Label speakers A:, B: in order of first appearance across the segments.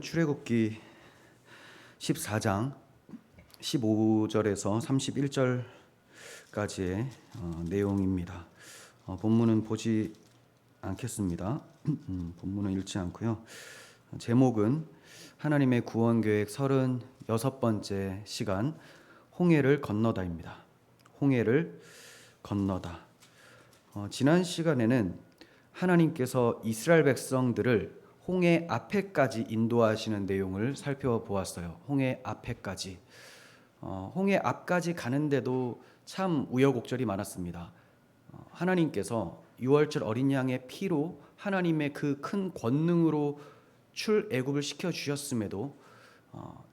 A: 출애굽기 14장 15절에서 31절까지의 내용입니다. 본문은 보지 않겠습니다. 본문은 읽지 않고요. 제목은 하나님의 구원계획 36번째 시간 홍해를 건너다입니다. 홍해를 건너다. 지난 시간에는 하나님께서 이스라엘 백성들을 홍해 앞에까지 인도하시는 내용을 살펴보았어요. 홍해 앞에까지. 홍해 앞까지 가는데도 참 우여곡절이 많았습니다. 하나님께서 유월절 어린 양의 피로 하나님의 그 큰 권능으로 출애굽을 시켜주셨음에도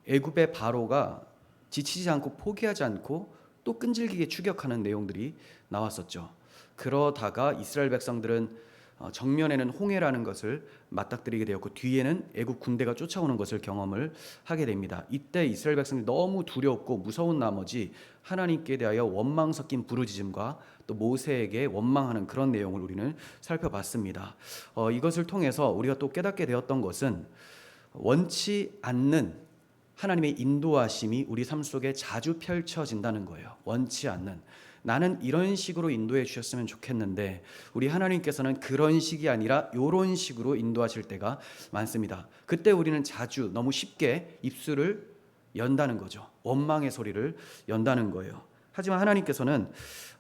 A: 애굽의 바로가 지치지 않고 포기하지 않고 또 끈질기게 추격하는 내용들이 나왔었죠. 그러다가 이스라엘 백성들은 정면에는 홍해라는 것을 맞닥뜨리게 되었고 뒤에는 애굽 군대가 쫓아오는 것을 경험을 하게 됩니다. 이때 이스라엘 백성들이 너무 두렵고 무서운 나머지 하나님께 대하여 원망 섞인 부르짖음과 또 모세에게 원망하는 그런 내용을 우리는 살펴봤습니다. 이것을 통해서 우리가 또 깨닫게 되었던 것은 원치 않는 하나님의 인도하심이 우리 삶 속에 자주 펼쳐진다는 거예요. 원치 않는, 나는 이런 식으로 인도해 주셨으면 좋겠는데 우리 하나님께서는 그런 식이 아니라 이런 식으로 인도하실 때가 많습니다. 그때 우리는 자주 너무 쉽게 입술을 연다는 거죠. 원망의 소리를 연다는 거예요. 하지만 하나님께서는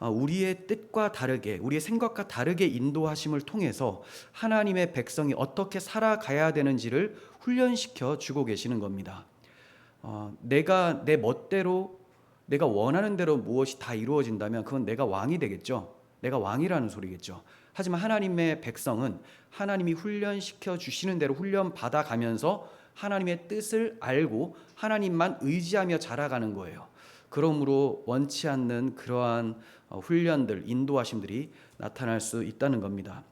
A: 우리의 뜻과 다르게, 우리의 생각과 다르게 인도하심을 통해서 하나님의 백성이 어떻게 살아가야 되는지를 훈련시켜 주고 계시는 겁니다. 내가 내 멋대로, 내가 원하는 대로 무엇이 다 이루어진다면 그건 내가 왕이 되겠죠. 내가 왕이라는 소리겠죠. 하지만 하나님의 백성은 하나님이 훈련시켜 주시는 대로 훈련 받아가면서 하나님의 뜻을 알고 하나님만 의지하며 자라가는 거예요. 그러므로 원치 않는 그러한 훈련들, 인도하심들이 나타날 수 있다는 겁니다.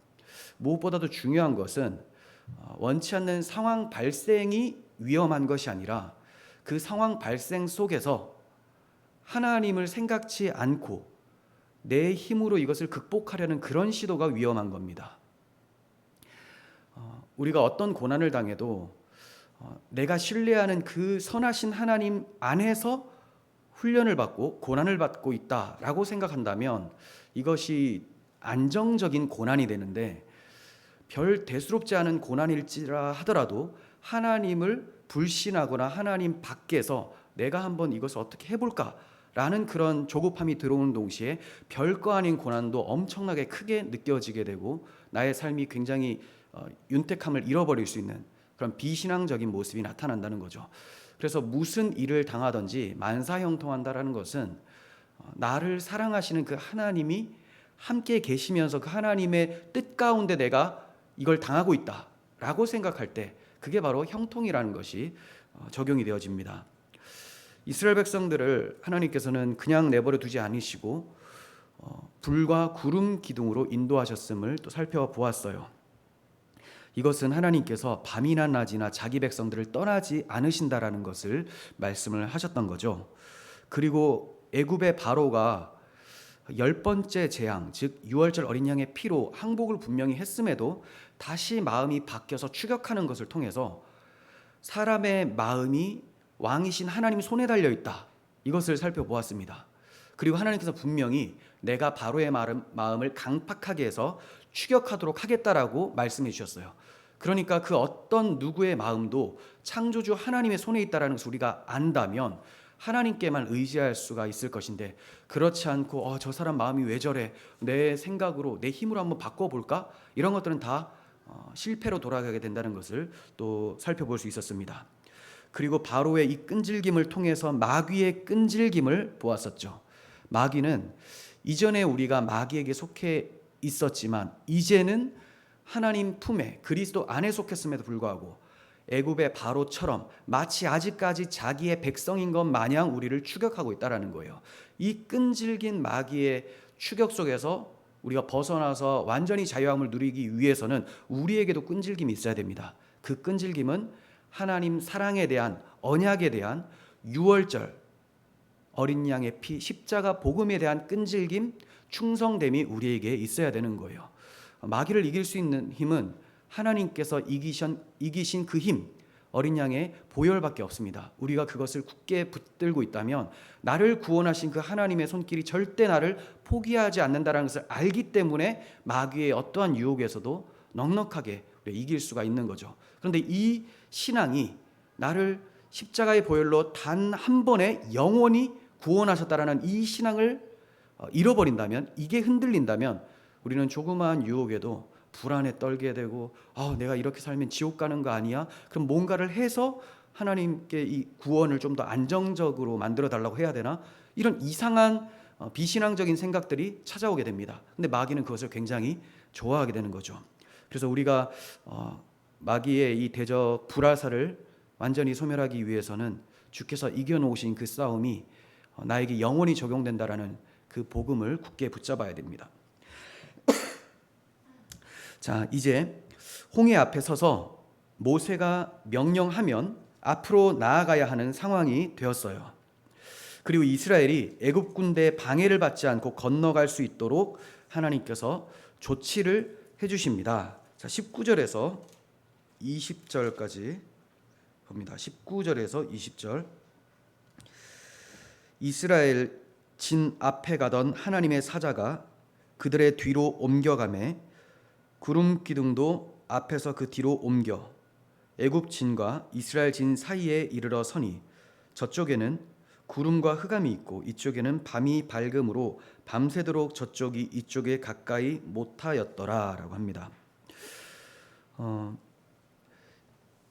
A: 무엇보다도 중요한 것은 원치 않는 상황 발생이 위험한 것이 아니라 그 상황 발생 속에서 하나님을 생각지 않고 내 힘으로 이것을 극복하려는 그런 시도가 위험한 겁니다. 우리가 어떤 고난을 당해도 내가 신뢰하는 그 선하신 하나님 안에서 훈련을 받고 고난을 받고 있다라고 생각한다면 이것이 안정적인 고난이 되는데, 별 대수롭지 않은 고난일지라 하더라도 하나님을 불신하거나 하나님 밖에서 내가 한번 이것을 어떻게 해볼까 라는 그런 조급함이 들어오는 동시에 별거 아닌 고난도 엄청나게 크게 느껴지게 되고 나의 삶이 굉장히 윤택함을 잃어버릴 수 있는 그런 비신앙적인 모습이 나타난다는 거죠. 그래서 무슨 일을 당하든지 만사형통한다라는 것은 나를 사랑하시는 그 하나님이 함께 계시면서 그 하나님의 뜻 가운데 내가 이걸 당하고 있다라고 생각할 때 그게 바로 형통이라는 것이 적용이 되어집니다. 이스라엘 백성들을 하나님께서는 그냥 내버려 두지 않으시고 불과 구름 기둥으로 인도하셨음을 또 살펴보았어요. 이것은 하나님께서 밤이나 낮이나 자기 백성들을 떠나지 않으신다라는 것을 말씀을 하셨던 거죠. 그리고 애굽의 바로가 10번째 재앙, 즉 유월절 어린 양의 피로 항복을 분명히 했음에도 다시 마음이 바뀌어서 추격하는 것을 통해서 사람의 마음이 왕이신 하나님 손에 달려 있다, 이것을 살펴보았습니다. 그리고 하나님께서 분명히 내가 바로의 마음을 강팍하게 해서 추격하도록 하겠다라고 말씀해 주셨어요. 그러니까 그 어떤 누구의 마음도 창조주 하나님의 손에 있다라는 것을 우리가 안다면 하나님께만 의지할 수가 있을 것인데, 그렇지 않고 저 사람 마음이 왜 저래, 내 생각으로 내 힘으로 한번 바꿔볼까, 이런 것들은 다 실패로 돌아가게 된다는 것을 또 살펴볼 수 있었습니다. 그리고 바로의 이 끈질김을 통해서 마귀의 끈질김을 보았었죠. 마귀는 이전에 우리가 마귀에게 속해 있었지만 이제는 하나님 품에 그리스도 안에 속했음에도 불구하고 애굽의 바로처럼 마치 아직까지 자기의 백성인 것 마냥 우리를 추격하고 있다는 거예요. 이 끈질긴 마귀의 추격 속에서 우리가 벗어나서 완전히 자유함을 누리기 위해서는 우리에게도 끈질김이 있어야 됩니다. 그 끈질김은 하나님 사랑에 대한, 언약에 대한, 유월절 어린 양의 피, 십자가 복음에 대한 끈질김, 충성됨이 우리에게 있어야 되는 거예요. 마귀를 이길 수 있는 힘은 하나님께서 이기신 그 힘, 어린 양의 보혈밖에 없습니다. 우리가 그것을 굳게 붙들고 있다면 나를 구원하신 그 하나님의 손길이 절대 나를 포기하지 않는다는 것을 알기 때문에 마귀의 어떠한 유혹에서도 넉넉하게 이길 수가 있는 거죠. 그런데 이 신앙이 나를 십자가의 보혈로 단 한 번에 영원히 구원하셨다라는 이 신앙을 잃어버린다면, 이게 흔들린다면 우리는 조그마한 유혹에도 불안에 떨게 되고, 내가 이렇게 살면 지옥 가는 거 아니야? 그럼 뭔가를 해서 하나님께 이 구원을 좀 더 안정적으로 만들어 달라고 해야 되나? 이런 이상한 비신앙적인 생각들이 찾아오게 됩니다. 근데 마귀는 그것을 굉장히 좋아하게 되는 거죠. 그래서 우리가 마귀의 이 대적 불화살을 완전히 소멸하기 위해서는 주께서 이겨놓으신 그 싸움이 나에게 영원히 적용된다라는 그 복음을 굳게 붙잡아야 됩니다. 자, 이제 홍해 앞에 서서 모세가 명령하면 앞으로 나아가야 하는 상황이 되었어요. 그리고 이스라엘이 애굽 군대의 방해를 받지 않고 건너갈 수 있도록 하나님께서 조치를 해주십니다. 자, 19절에서 20절까지 봅니다. 19절에서 20절. 이스라엘 진 앞에 가던 하나님의 사자가 그들의 뒤로 옮겨가매 구름 기둥도 앞에서 그 뒤로 옮겨 애굽 진과 이스라엘 진 사이에 이르러 서니 저쪽에는 구름과 흑암이 있고 이쪽에는 밤이 밝음으로 밤새도록 저쪽이 이쪽에 가까이 못하였더라라고 합니다.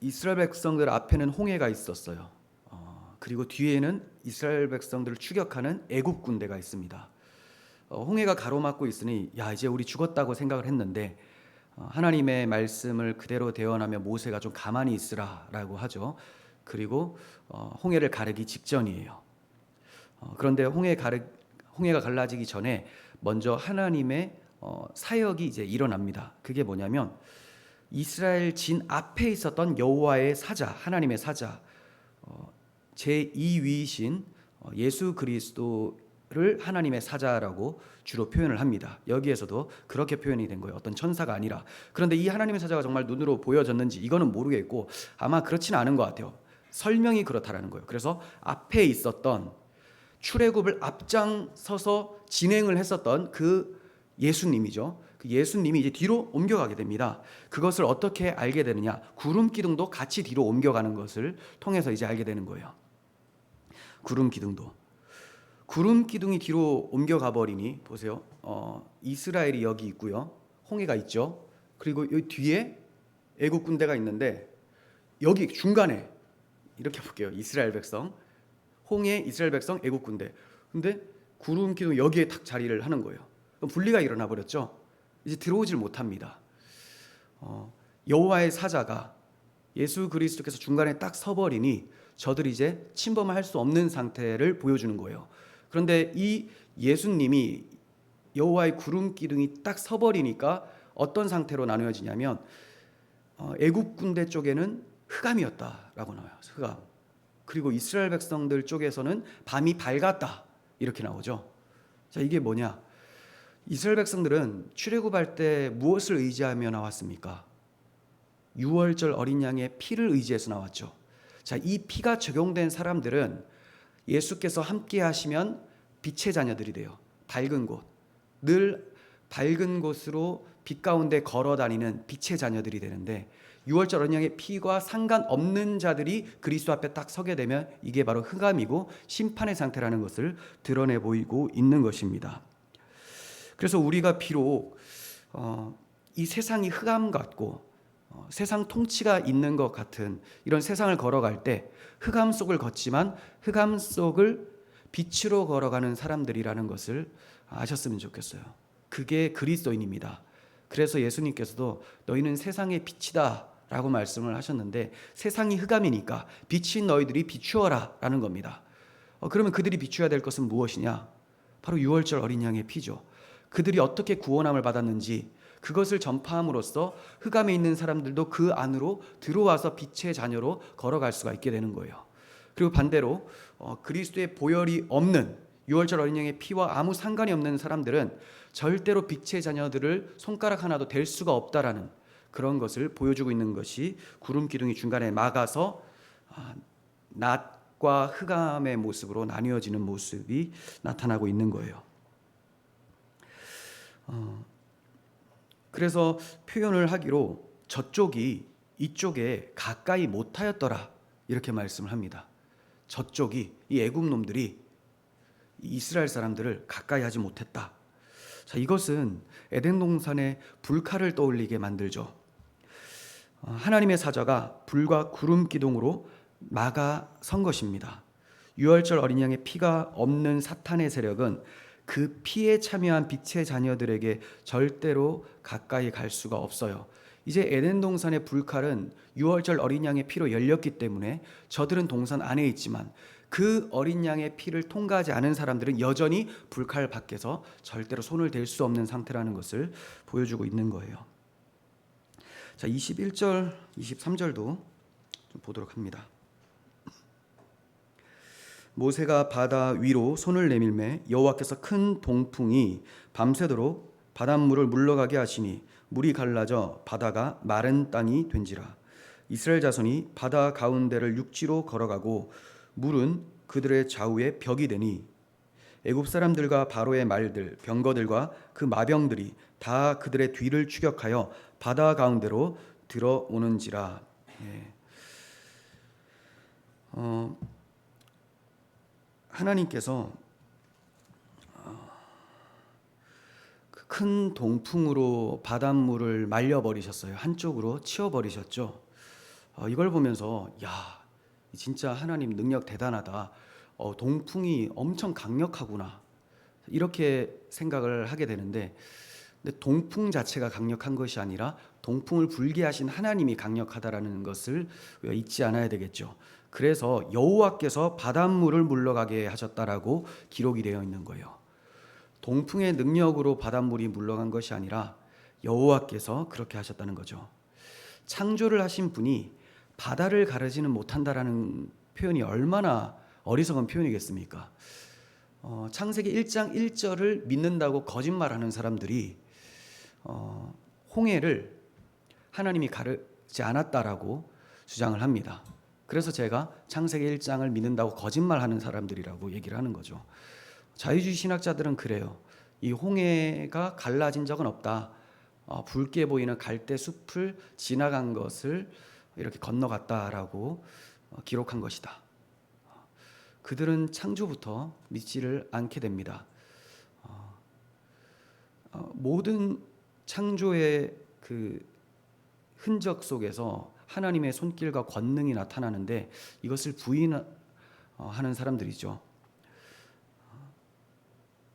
A: 이스라엘 백성들 앞에는 홍해가 있었어요. 그리고 뒤에는 이스라엘 백성들을 추격하는 애굽 군대가 있습니다. 홍해가 가로막고 있으니 이제 우리 죽었다고 생각을 했는데 하나님의 말씀을 그대로 대언하며 모세가 좀 가만히 있으라라고 하죠. 그리고 홍해를 가르기 직전이에요. 그런데 홍해가 갈라지기 전에 먼저 하나님의 사역이 이제 일어납니다. 그게 뭐냐면 이스라엘 진 앞에 있었던 여호와의 사자, 하나님의 사자, 제2위이신 예수 그리스도를 하나님의 사자라고 주로 표현을 합니다. 여기에서도 그렇게 표현이 된 거예요. 어떤 천사가 아니라. 그런데 이 하나님의 사자가 정말 눈으로 보여졌는지 이거는 모르겠고 아마 그렇지는 않은 것 같아요. 설명이 그렇다라는 거예요. 그래서 앞에 있었던 출애굽을 앞장서서 진행을 했었던 그 예수님이죠. 그 예수님이 이제 뒤로 옮겨가게 됩니다. 그것을 어떻게 알게 되느냐? 구름 기둥도 같이 뒤로 옮겨가는 것을 통해서 이제 알게 되는 거예요. 구름 기둥이 뒤로 옮겨가 버리니 보세요. 이스라엘이 여기 있고요. 홍해가 있죠. 그리고 여기 뒤에 애국 군대가 있는데 여기 중간에 이렇게 볼게요. 이스라엘 백성, 홍해, 이스라엘 백성, 애국 군대. 근데 구름 기둥 여기에 딱 자리를 하는 거예요. 그럼 분리가 일어나 버렸죠. 이제 들어오질 못합니다. 여호와의 사자가 예수 그리스도께서 중간에 딱 서버리니 저들이 이제 침범할 수 없는 상태를 보여주는 거예요. 그런데 이 예수님이 여호와의 구름 기둥이 딱 서버리니까 어떤 상태로 나누어지냐면 애국 군대 쪽에는 흑암이었다라고 나와요. 흑암. 그리고 이스라엘 백성들 쪽에서는 밤이 밝았다 이렇게 나오죠. 자, 이게 뭐냐? 이스라엘 백성들은 출애굽할 때 무엇을 의지하며 나왔습니까? 유월절 어린 양의 피를 의지해서 나왔죠. 자, 이 피가 적용된 사람들은 예수께서 함께 하시면 빛의 자녀들이 돼요. 밝은 곳, 늘 밝은 곳으로 빛 가운데 걸어 다니는 빛의 자녀들이 되는데 유월절 어린 양의 피와 상관없는 자들이 그리스도 앞에 딱 서게 되면 이게 바로 흑암이고 심판의 상태라는 것을 드러내 보이고 있는 것입니다. 그래서 우리가 비록 이 세상이 흑암 같고 세상 통치가 있는 것 같은 이런 세상을 걸어갈 때 흑암 속을 걷지만 흑암 속을 빛으로 걸어가는 사람들이라는 것을 아셨으면 좋겠어요. 그게 그리스도인입니다. 그래서 예수님께서도 너희는 세상의 빛이다 라고 말씀을 하셨는데 세상이 흑암이니까 빛인 너희들이 비추어라 라는 겁니다. 그러면 그들이 비추어야 될 것은 무엇이냐? 바로 유월절 어린 양의 피죠. 그들이 어떻게 구원함을 받았는지 그것을 전파함으로써 흑암에 있는 사람들도 그 안으로 들어와서 빛의 자녀로 걸어갈 수가 있게 되는 거예요. 그리고 반대로 그리스도의 보혈이 없는 유월절 어린 양의 피와 아무 상관이 없는 사람들은 절대로 빛의 자녀들을 손가락 하나도 댈 수가 없다라는 그런 것을 보여주고 있는 것이 구름 기둥이 중간에 막아서 낮과 흑암의 모습으로 나뉘어지는 모습이 나타나고 있는 거예요. 그래서 표현을 하기로 저쪽이 이쪽에 가까이 못하였더라 이렇게 말씀을 합니다. 저쪽이 이 애굽 놈들이 이스라엘 사람들을 가까이 하지 못했다. 자, 이것은 에덴 동산의 불칼을 떠올리게 만들죠. 하나님의 사자가 불과 구름 기둥으로 막아선 것입니다. 유월절 어린 양의 피가 없는 사탄의 세력은 그 피에 참여한 빛의 자녀들에게 절대로 가까이 갈 수가 없어요. 이제 에덴 동산의 불칼은 유월절 어린 양의 피로 열렸기 때문에 저들은 동산 안에 있지만 그 어린 양의 피를 통과하지 않은 사람들은 여전히 불칼 밖에서 절대로 손을 댈 수 없는 상태라는 것을 보여주고 있는 거예요. 자, 21절, 23절도 좀 보도록 합니다. 모세가 바다 위로 손을 내밀매 여호와께서 큰 동풍이 밤새도록 바닷물을 물러가게 하시니 물이 갈라져 바다가 마른 땅이 된지라. 이스라엘 자손이 바다 가운데를 육지로 걸어가고 물은 그들의 좌우에 벽이 되니 애굽 사람들과 바로의 말들 병거들과 그 마병들이 다 그들의 뒤를 추격하여 바다 가운데로 들어오는지라. 하나님께서 큰 동풍으로 바닷물을 말려버리셨어요. 한쪽으로 치워버리셨죠. 이걸 보면서 야, 진짜 하나님 능력 대단하다. 동풍이 엄청 강력하구나. 이렇게 생각을 하게 되는데, 근데 동풍 자체가 강력한 것이 아니라 동풍을 불게 하신 하나님이 강력하다라는 것을 잊지 않아야 되겠죠. 그래서 여호와께서 바닷물을 물러가게 하셨다라고 기록이 되어 있는 거예요. 동풍의 능력으로 바닷물이 물러간 것이 아니라 여호와께서 그렇게 하셨다는 거죠. 창조를 하신 분이 바다를 가르지는 못한다라는 표현이 얼마나 어리석은 표현이겠습니까? 창세기 1장 1절을 믿는다고 거짓말하는 사람들이 홍해를 하나님이 가르지 않았다라고 주장을 합니다. 그래서 제가 창세기 1장을 믿는다고 거짓말하는 사람들이라고 얘기를 하는 거죠. 자유주의 신학자들은 그래요. 이 홍해가 갈라진 적은 없다. 붉게 보이는 갈대 숲을 지나간 것을 이렇게 건너갔다라고 기록한 것이다. 그들은 창조부터 믿지를 않게 됩니다. 모든 창조의 그 흔적 속에서 하나님의 손길과 권능이 나타나는데 이것을 부인하는 사람들이죠.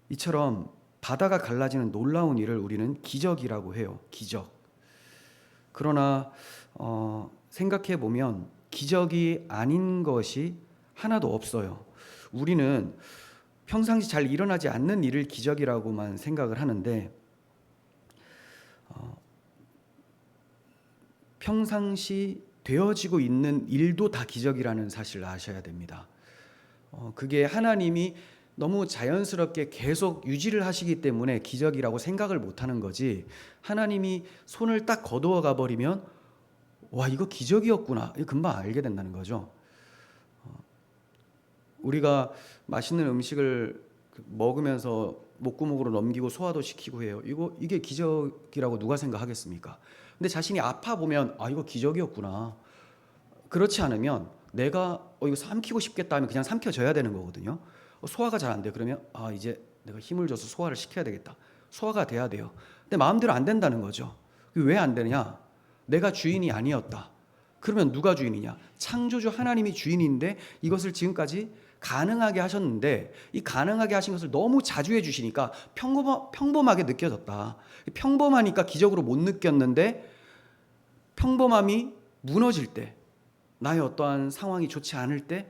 A: 이처럼 바다가 갈라지는 놀라운 일을 우리는 기적이라고 해요. 기적. 그러나 생각해 보면 기적이 아닌 것이 하나도 없어요. 우리는 평상시 잘 일어나지 않는 일을 기적이라고만 생각을 하는데 평상시 되어지고 있는 일도 다 기적이라는 사실을 아셔야 됩니다. 그게 하나님이 너무 자연스럽게 계속 유지를 하시기 때문에 기적이라고 생각을 못하는 거지, 하나님이 손을 딱 거두어 가버리면 와, 이거 기적이었구나, 이거 금방 알게 된다는 거죠. 우리가 맛있는 음식을 먹으면서 목구멍으로 넘기고 소화도 시키고 해요. 이게 기적이라고 누가 생각하겠습니까? 근데 자신이 아파 보면 이거 기적이었구나. 그렇지 않으면 내가 이거 삼키고 싶겠다 하면 그냥 삼켜져야 되는 거거든요. 소화가 잘 안 돼. 그러면 이제 내가 힘을 줘서 소화를 시켜야 되겠다. 소화가 돼야 돼요. 근데 마음대로 안 된다는 거죠. 왜 안 되느냐? 내가 주인이 아니었다. 그러면 누가 주인이냐? 창조주 하나님이 주인인데 이것을 지금까지 가능하게 하셨는데 이 가능하게 하신 것을 너무 자주 해주시니까 평범하게 느껴졌다. 평범하니까 기적으로 못 느꼈는데 평범함이 무너질 때, 나의 어떠한 상황이 좋지 않을 때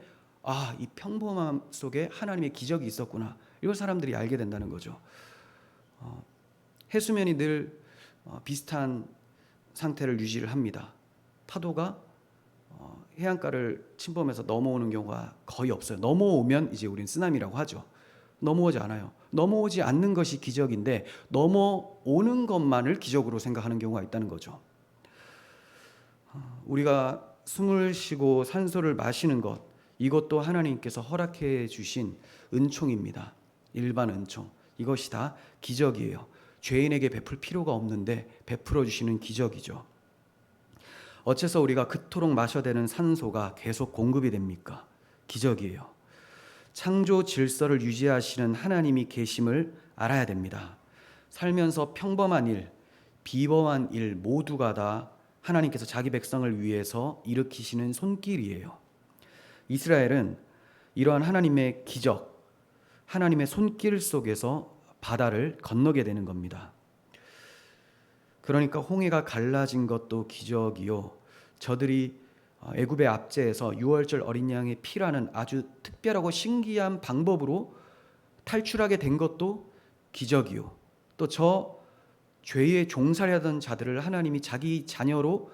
A: 이 평범함 속에 하나님의 기적이 있었구나, 이걸 사람들이 알게 된다는 거죠. 해수면이 늘 비슷한 상태를 유지를 합니다. 파도가 해안가를 침범해서 넘어오는 경우가 거의 없어요. 넘어오면 이제 우린 쓰나미라고 하죠. 넘어오지 않아요. 넘어오지 않는 것이 기적인데 넘어오는 것만을 기적으로 생각하는 경우가 있다는 거죠. 우리가 숨을 쉬고 산소를 마시는 것, 이것도 하나님께서 허락해 주신 은총입니다. 일반 은총. 이것이 다 기적이에요. 죄인에게 베풀 필요가 없는데 베풀어 주시는 기적이죠. 어째서 우리가 그토록 마셔야 되는 산소가 계속 공급이 됩니까? 기적이에요. 창조 질서를 유지하시는 하나님이 계심을 알아야 됩니다. 살면서 평범한 일, 비범한 일 모두가 다 하나님께서 자기 백성을 위해서 일으키시는 손길이에요. 이스라엘은 이러한 하나님의 기적, 하나님의 손길 속에서 바다를 건너게 되는 겁니다. 그러니까 홍해가 갈라진 것도 기적이요, 저들이 애굽의 압제에서 유월절 어린 양의 피라는 아주 특별하고 신기한 방법으로 탈출하게 된 것도 기적이요, 또 저 죄의 종살이하던 자들을 하나님이 자기 자녀로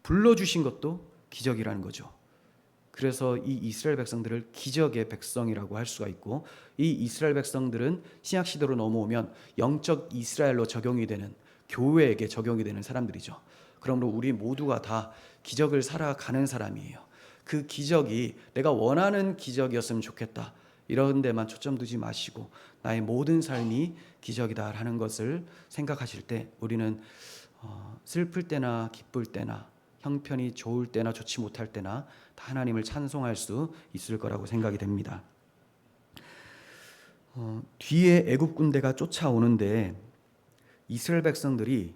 A: 불러주신 것도 기적이라는 거죠. 그래서 이 이스라엘 백성들을 기적의 백성이라고 할 수가 있고, 이 이스라엘 백성들은 신약 시대로 넘어오면 영적 이스라엘로 적용이 되는, 교회에게 적용이 되는 사람들이죠. 그러므로 우리 모두가 다 기적을 살아가는 사람이에요. 그 기적이 내가 원하는 기적이었으면 좋겠다, 이런 데만 초점 두지 마시고 나의 모든 삶이 기적이다 하는 것을 생각하실 때 우리는 슬플 때나 기쁠 때나 형편이 좋을 때나 좋지 못할 때나 다 하나님을 찬송할 수 있을 거라고 생각이 됩니다. 뒤에 애굽 군대가 쫓아오는데 이스라엘 백성들이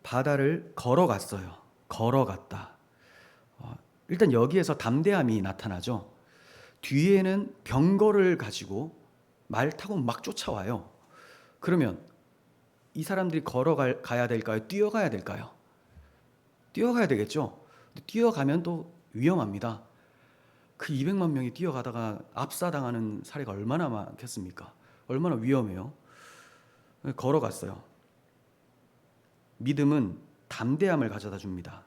A: 바다를 걸어갔어요. 걸어갔다. 일단 여기에서 담대함이 나타나죠. 뒤에는 병거를 가지고 말 타고 막 쫓아와요. 그러면 이 사람들이 걸어가야 될까요? 뛰어가야 될까요? 뛰어가야 되겠죠. 뛰어가면 또 위험합니다. 그 200만 명이 뛰어가다가 압사당하는 사례가 얼마나 많겠습니까? 얼마나 위험해요. 걸어갔어요. 믿음은 담대함을 가져다 줍니다.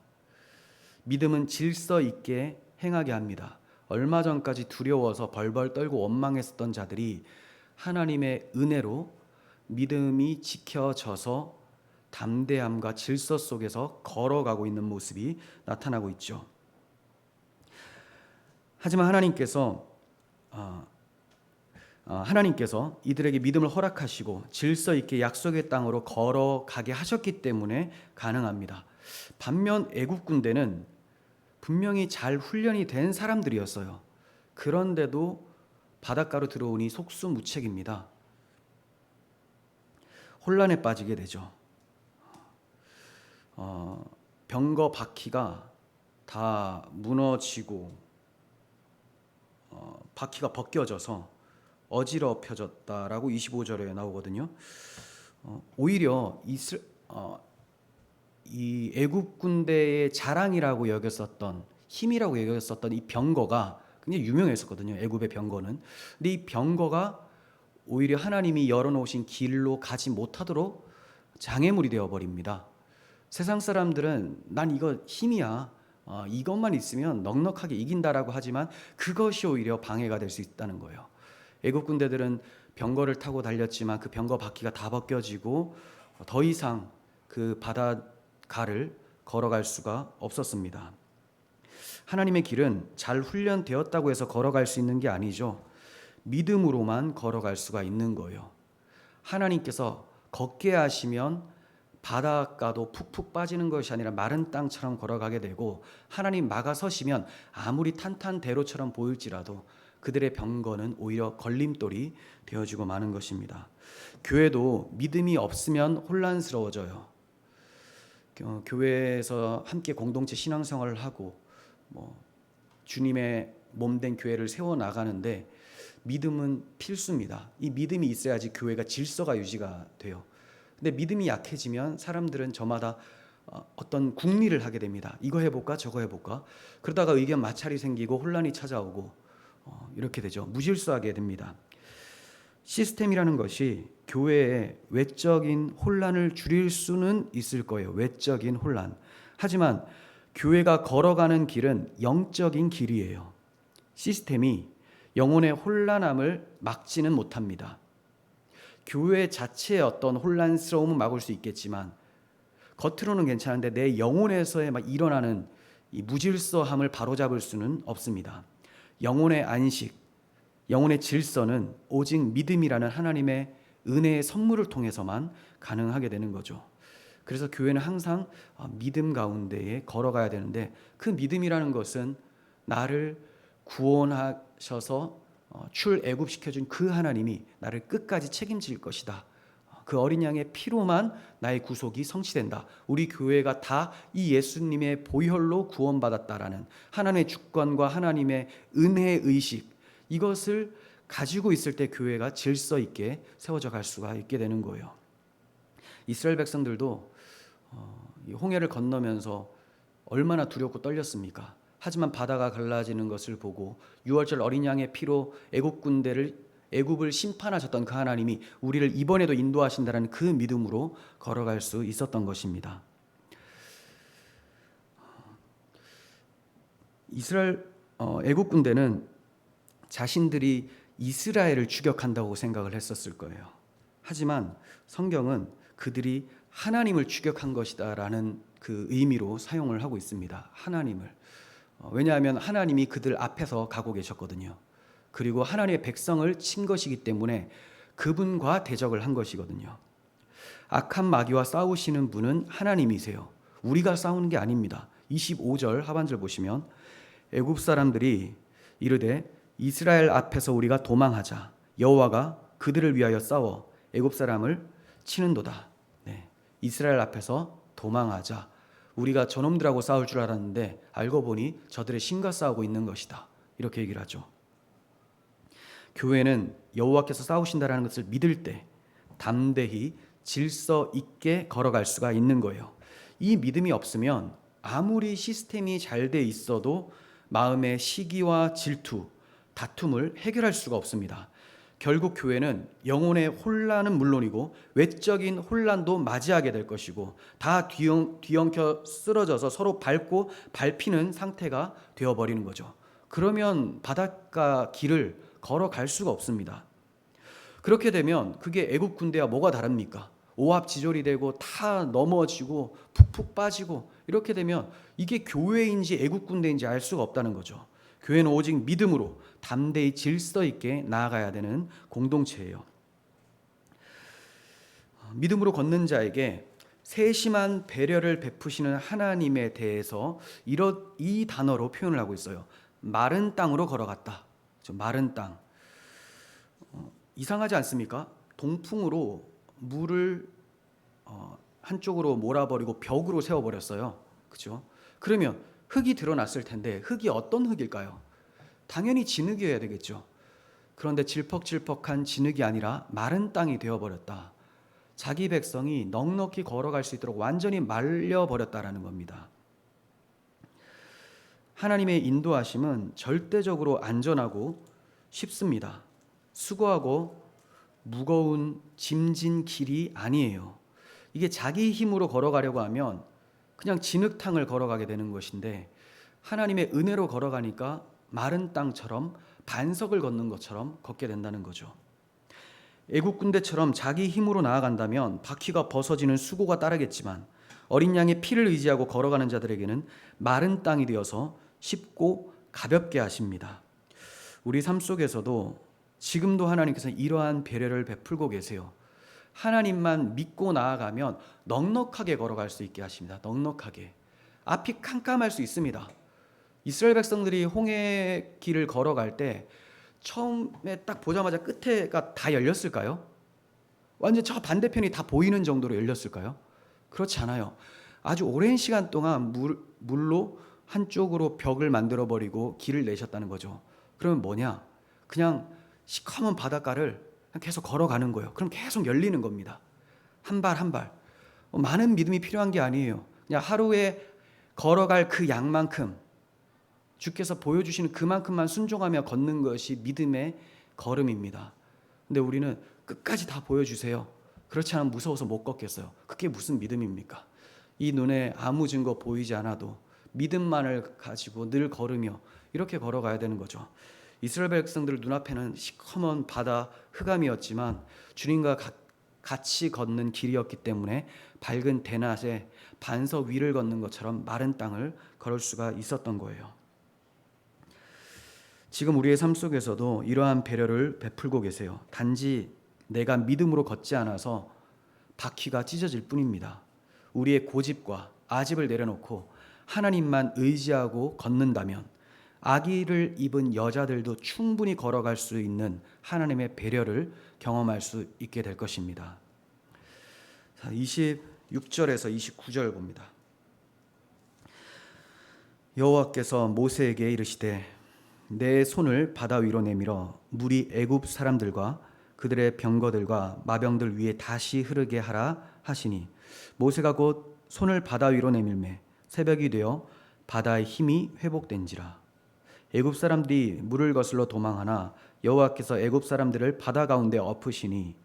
A: 믿음은 질서 있게 행하게 합니다. 얼마 전까지 두려워서 벌벌 떨고 원망했었던 자들이 하나님의 은혜로 믿음이 지켜져서 담대함과 질서 속에서 걸어가고 있는 모습이 나타나고 있죠. 하지만 하나님께서 이들에게 믿음을 허락하시고 질서 있게 약속의 땅으로 걸어가게 하셨기 때문에 가능합니다. 반면 애굽 군대는 분명히 잘 훈련이 된 사람들이었어요. 그런데도 바닷가로 들어오니 속수무책입니다. 혼란에 빠지게 되죠. 병거 바퀴가 다 무너지고 바퀴가 벗겨져서 어지럽혀졌다라고 25절에 나오거든요. 오히려 이 애굽 군대의 자랑이라고 여겼었던, 힘이라고 여겼었던 이 병거가 굉장히 유명했었거든요. 애굽의 병거는. 근데 이 병거가 오히려 하나님이 열어놓으신 길로 가지 못하도록 장애물이 되어버립니다. 세상 사람들은 난 이거 힘이야, 이것만 있으면 넉넉하게 이긴다라고 하지만 그것이 오히려 방해가 될 수 있다는 거예요. 애굽 군대들은 병거를 타고 달렸지만 그 병거 바퀴가 다 벗겨지고 더 이상 그 바닷가를 걸어갈 수가 없었습니다. 하나님의 길은 잘 훈련되었다고 해서 걸어갈 수 있는 게 아니죠. 믿음으로만 걸어갈 수가 있는 거예요. 하나님께서 걷게 하시면 바닷가도 푹푹 빠지는 것이 아니라 마른 땅처럼 걸어가게 되고, 하나님 막아서시면 아무리 탄탄대로처럼 보일지라도 그들의 병거는 오히려 걸림돌이 되어지고 마는 것입니다. 교회도 믿음이 없으면 혼란스러워져요. 교회에서 함께 공동체 신앙생활을 하고 주님의 몸된 교회를 세워나가는데 믿음은 필수입니다. 이 믿음이 있어야지 교회가 질서가 유지가 돼요. 근데 믿음이 약해지면 사람들은 저마다 어떤 궁리를 하게 됩니다. 이거 해볼까 저거 해볼까, 그러다가 의견 마찰이 생기고 혼란이 찾아오고 이렇게 되죠. 무질서하게 됩니다. 시스템이라는 것이 교회의 외적인 혼란을 줄일 수는 있을 거예요. 외적인 혼란. 하지만 교회가 걸어가는 길은 영적인 길이에요. 시스템이 영혼의 혼란함을 막지는 못합니다. 교회 자체의 어떤 혼란스러움은 막을 수 있겠지만 겉으로는 괜찮은데 내 영혼에서의 막 일어나는 이 무질서함을 바로잡을 수는 없습니다. 영혼의 안식, 영혼의 질서는 오직 믿음이라는 하나님의 은혜의 선물을 통해서만 가능하게 되는 거죠. 그래서 교회는 항상 믿음 가운데에 걸어가야 되는데, 그 믿음이라는 것은 나를 구원하셔서 출애굽시켜준 그 하나님이 나를 끝까지 책임질 것이다. 그 어린 양의 피로만 나의 구속이 성취된다. 우리 교회가 다 이 예수님의 보혈로 구원받았다라는 하나님의 주권과 하나님의 은혜의 의식, 이것을 가지고 있을 때 교회가 질서 있게 세워져 갈 수가 있게 되는 거예요. 이스라엘 백성들도 홍해를 건너면서 얼마나 두렵고 떨렸습니까? 하지만 바다가 갈라지는 것을 보고 6월절 어린 양의 피로 애굽을 심판하셨던 그 하나님이 우리를 이번에도 인도하신다는 그 믿음으로 걸어갈 수 있었던 것입니다. 애굽 군대는 자신들이 이스라엘을 추격한다고 생각을 했었을 거예요. 하지만 성경은 그들이 하나님을 추격한 것이다라는 그 의미로 사용을 하고 있습니다. 하나님을. 왜냐하면 하나님이 그들 앞에서 가고 계셨거든요. 그리고 하나님의 백성을 친 것이기 때문에 그분과 대적을 한 것이거든요. 악한 마귀와 싸우시는 분은 하나님이세요. 우리가 싸우는 게 아닙니다. 25절 하반절 보시면 애굽 사람들이 이르되 이스라엘 앞에서 우리가 도망하자. 여호와가 그들을 위하여 싸워 애굽 사람을 치는도다. 네. 이스라엘 앞에서 도망하자. 우리가 저놈들하고 싸울 줄 알았는데 알고 보니 저들의 신과 싸우고 있는 것이다. 이렇게 얘기를 하죠. 교회는 여호와께서 싸우신다라는 것을 믿을 때 담대히 질서 있게 걸어갈 수가 있는 거예요. 이 믿음이 없으면 아무리 시스템이 잘 돼 있어도 마음의 시기와 질투, 다툼을 해결할 수가 없습니다. 결국 교회는 영혼의 혼란은 물론이고 외적인 혼란도 맞이하게 될 것이고, 다 뒤엉켜 쓰러져서 서로 밟고 밟히는 상태가 되어버리는 거죠. 그러면 바닷가 길을 걸어갈 수가 없습니다. 그렇게 되면 그게 애굽 군대와 뭐가 다릅니까? 오합지졸이 되고 다 넘어지고 푹푹 빠지고, 이렇게 되면 이게 교회인지 애굽 군대인지 알 수가 없다는 거죠. 교회는 오직 믿음으로 담대히 질서 있게 나아가야 되는 공동체예요. 믿음으로 걷는 자에게 세심한 배려를 베푸시는 하나님에 대해서 이 단어로 표현을 하고 있어요. 마른 땅으로 걸어갔다. 마른 땅. 이상하지 않습니까? 동풍으로 물을 한쪽으로 몰아버리고 벽으로 세워버렸어요. 그렇죠? 그러면 흙이 드러났을 텐데 흙이 어떤 흙일까요? 당연히 진흙이어야 되겠죠. 그런데 질퍽질퍽한 진흙이 아니라 마른 땅이 되어버렸다. 자기 백성이 넉넉히 걸어갈 수 있도록 완전히 말려버렸다라는 겁니다. 하나님의 인도하심은 절대적으로 안전하고 쉽습니다. 수고하고 무거운 짐진 길이 아니에요. 이게 자기 힘으로 걸어가려고 하면 그냥 진흙탕을 걸어가게 되는 것인데, 하나님의 은혜로 걸어가니까 마른 땅처럼 반석을 걷는 것처럼 걷게 된다는 거죠. 애국 군대처럼 자기 힘으로 나아간다면 바퀴가 벗어지는 수고가 따르겠지만, 어린 양의 피를 의지하고 걸어가는 자들에게는 마른 땅이 되어서 쉽고 가볍게 하십니다. 우리 삶 속에서도 지금도 하나님께서 이러한 배려를 베풀고 계세요. 하나님만 믿고 나아가면 넉넉하게 걸어갈 수 있게 하십니다. 넉넉하게. 앞이 캄캄할 수 있습니다. 이스라엘 백성들이 홍해 길을 걸어갈 때 처음에 딱 보자마자 끝에가 다 열렸을까요? 완전 저 반대편이 다 보이는 정도로 열렸을까요? 그렇지 않아요. 아주 오랜 시간 동안 물로 한쪽으로 벽을 만들어버리고 길을 내셨다는 거죠. 그러면 뭐냐? 그냥 시커먼 바닷가를 계속 걸어가는 거예요. 그럼 계속 열리는 겁니다. 한 발 한 발. 많은 믿음이 필요한 게 아니에요. 그냥 하루에 걸어갈 그 양만큼, 주께서 보여주시는 그만큼만 순종하며 걷는 것이 믿음의 걸음입니다. 근데 우리는 끝까지 다 보여주세요. 그렇지 않으면 무서워서 못 걷겠어요. 그게 무슨 믿음입니까? 이 눈에 아무 증거 보이지 않아도 믿음만을 가지고 늘 걸으며 이렇게 걸어가야 되는 거죠. 이스라엘 백성들 눈앞에는 시커먼 바다 흑암이었지만 주님과 같이 걷는 길이었기 때문에 밝은 대낮에 반석 위를 걷는 것처럼 마른 땅을 걸을 수가 있었던 거예요. 지금 우리의 삶 속에서도 이러한 배려를 베풀고 계세요. 단지 내가 믿음으로 걷지 않아서 바퀴가 찢어질 뿐입니다. 우리의 고집과 아집을 내려놓고 하나님만 의지하고 걷는다면 아기를 입은 여자들도 충분히 걸어갈 수 있는 하나님의 배려를 경험할 수 있게 될 것입니다. 26절에서 29절 봅니다. 여호와께서 모세에게 이르시되 내 손을 바다 위로 내밀어 물이 애굽 사람들과 그들의 병거들과 마병들 위에 다시 흐르게 하라 하시니 모세가 곧 손을 바다 위로 내밀매 새벽이 되어 바다의 힘이 회복된지라. 애굽 사람들이 물을 거슬러 도망하나 여호와께서 애굽 사람들을 바다 가운데 엎으시니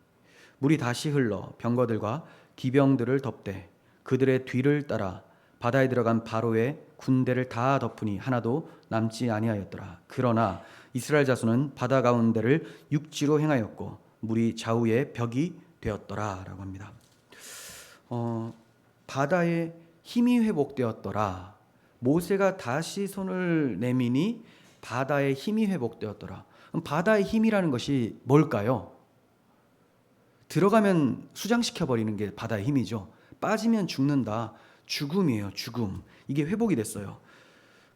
A: 물이 다시 흘러 병거들과 기병들을 덮되 그들의 뒤를 따라 바다에 들어간 바로의 군대를 다 덮으니 하나도 남지 아니하였더라. 그러나 이스라엘 자손은 바다 가운데를 육지로 행하였고 물이 좌우의 벽이 되었더라라고 합니다. 바다의 힘이 회복되었더라. 모세가 다시 손을 내미니 바다의 힘이 회복되었더라. 그럼 바다의 힘이라는 것이 뭘까요? 들어가면 수장시켜 버리는 게 바다의 힘이죠. 빠지면 죽는다. 죽음이에요. 죽음. 이게 회복이 됐어요.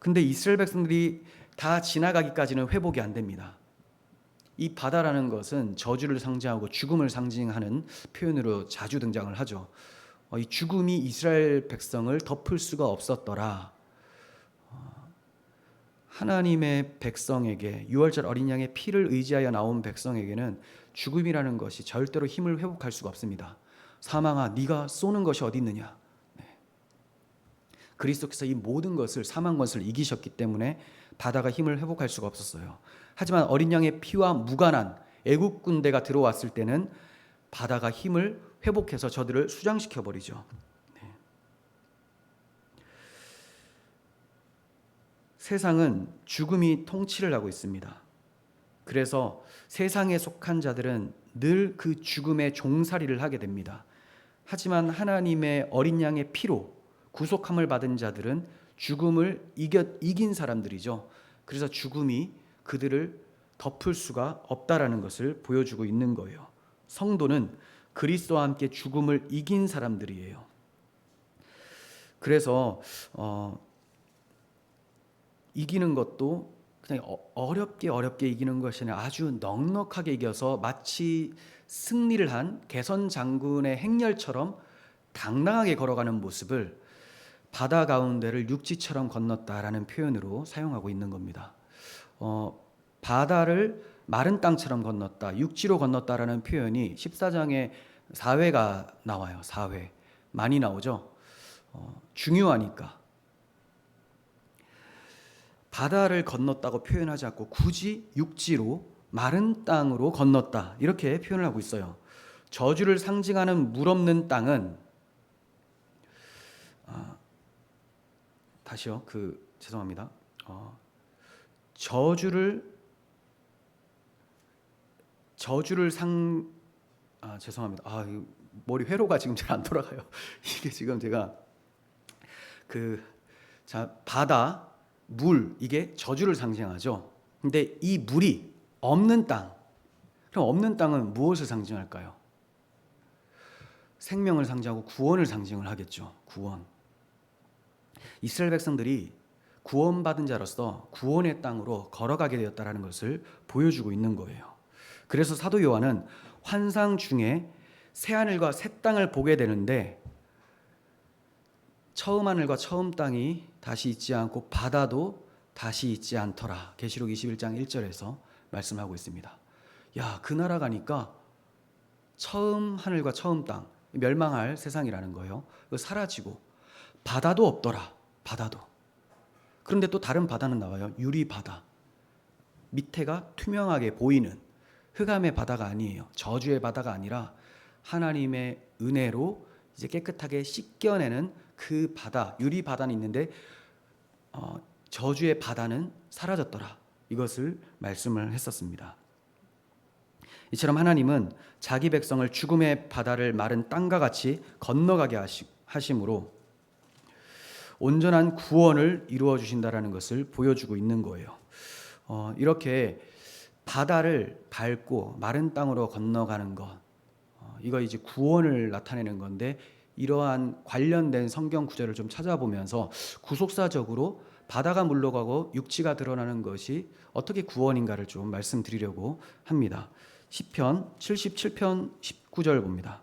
A: 근데 이스라엘 백성들이 다 지나가기까지는 회복이 안 됩니다. 이 바다라는 것은 저주를 상징하고 죽음을 상징하는 표현으로 자주 등장을 하죠. 이 죽음이 이스라엘 백성을 덮을 수가 없었더라. 하나님의 백성에게 유월절 어린 양의 피를 의지하여 나온 백성에게는 죽음이라는 것이 절대로 힘을 회복할 수가 없습니다. 사망아 네가 쏘는 것이 어디 있느냐. 그리스도께서 이 모든 것을 사망 것을 이기셨기 때문에 바다가 힘을 회복할 수가 없었어요. 하지만 어린 양의 피와 무관한 애국 군대가 들어왔을 때는 바다가 힘을 회복해서 저들을 수장시켜 버리죠. 세상은 죽음이 통치를 하고 있습니다. 그래서 세상에 속한 자들은 늘 그 죽음의 종살이를 하게 됩니다. 하지만 하나님의 어린 양의 피로 구속함을 받은 자들은 죽음을 이긴 사람들이죠. 그래서 죽음이 그들을 덮을 수가 없다라는 것을 보여주고 있는 거예요. 성도는 그리스도와 함께 죽음을 이긴 사람들이에요. 그래서 이기는 것도 그냥 어렵게 이기는 것이 아니라 아주 넉넉하게 이겨서 마치 승리를 한 개선 장군의 행렬처럼 당당하게 걸어가는 모습을 바다 가운데를 육지처럼 건넜다라는 표현으로 사용하고 있는 겁니다. 바다를 마른 땅처럼 건넜다, 육지로 건넜다라는 표현이 14장에 4회가 나와요. 4회 많이 나오죠. 중요하니까. 바다를 건넜다고 표현하지 않고 굳이 육지로 마른 땅으로 건넜다 이렇게 표현을 하고 있어요. 저주를 상징하는 물 없는 땅은 다시요. 죄송합니다. 저주를 죄송합니다. 머리 회로가 지금 잘 안 돌아가요. 이게 지금 제가 바다 물 이게 저주를 상징하죠. 근데 이 물이 없는 땅. 그럼 없는 땅은 무엇을 상징할까요? 생명을 상징하고 구원을 상징을 하겠죠. 구원. 이스라엘 백성들이 구원받은 자로서 구원의 땅으로 걸어가게 되었다라는 것을 보여주고 있는 거예요. 그래서 사도 요한은 환상 중에 새 하늘과 새 땅을 보게 되는데 처음 하늘과 처음 땅이 다시 있지 않고 바다도 다시 있지 않더라. 계시록 21장 1절에서 말씀하고 있습니다. 그 나라 가니까 처음 하늘과 처음 땅, 멸망할 세상이라는 거예요. 사라지고 바다도 없더라. 바다도. 그런데 또 다른 바다는 나와요. 유리 바다. 밑에가 투명하게 보이는 흑암의 바다가 아니에요. 저주의 바다가 아니라 하나님의 은혜로 이제 깨끗하게 씻겨내는 그 바다, 유리 바다는 있는데 저주의 바다는 사라졌더라. 이것을 말씀을 했었습니다. 이처럼 하나님은 자기 백성을 죽음의 바다를 마른 땅과 같이 건너가게 하심으로 온전한 구원을 이루어 주신다라는 것을 보여주고 있는 거예요. 이렇게 바다를 밟고 마른 땅으로 건너가는 것, 이거 이제 구원을 나타내는 건데, 이러한 관련된 성경 구절을 좀 찾아보면서 구속사적으로 바다가 물러가고 육지가 드러나는 것이 어떻게 구원인가를 좀 말씀드리려고 합니다. 시편 77편 19절 봅니다.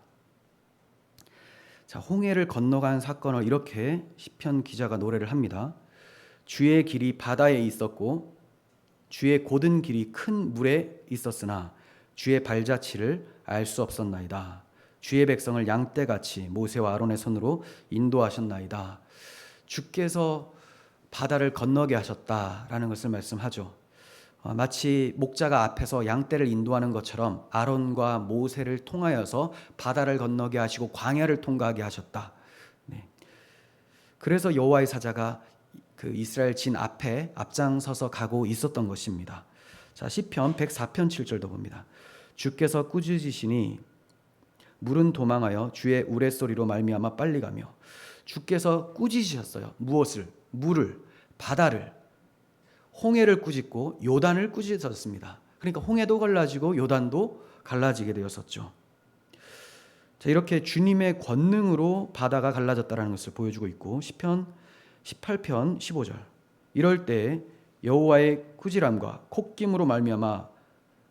A: 자, 홍해를 건너간 사건을 이렇게 시편 기자가 노래를 합니다. 주의 길이 바다에 있었고 주의 곧은 길이 큰 물에 있었으나 주의 발자취를 알 수 없었나이다. 주의 백성을 양떼같이 모세와 아론의 손으로 인도하셨나이다. 주께서 바다를 건너게 하셨다라는 것을 말씀하죠. 마치 목자가 앞에서 양떼를 인도하는 것처럼 아론과 모세를 통하여서 바다를 건너게 하시고 광야를 통과하게 하셨다. 네. 그래서 여호와의 사자가 그 이스라엘 진 앞에 앞장서서 가고 있었던 것입니다. 자, 시편 104편 7절도 봅니다. 주께서 꾸짖으시니 물은 도망하여 주의 우레소리로 말미암아 빨리 가며. 주께서 꾸짖으셨어요. 무엇을? 물을, 바다를, 홍해를 꾸짖고 요단을 꾸짖었습니다. 그러니까 홍해도 갈라지고 요단도 갈라지게 되었었죠. 자, 이렇게 주님의 권능으로 바다가 갈라졌다는 것을 보여주고 있고, 시편 18편 15절. 이럴 때 여호와의 꾸지람과 콧김으로 말미암아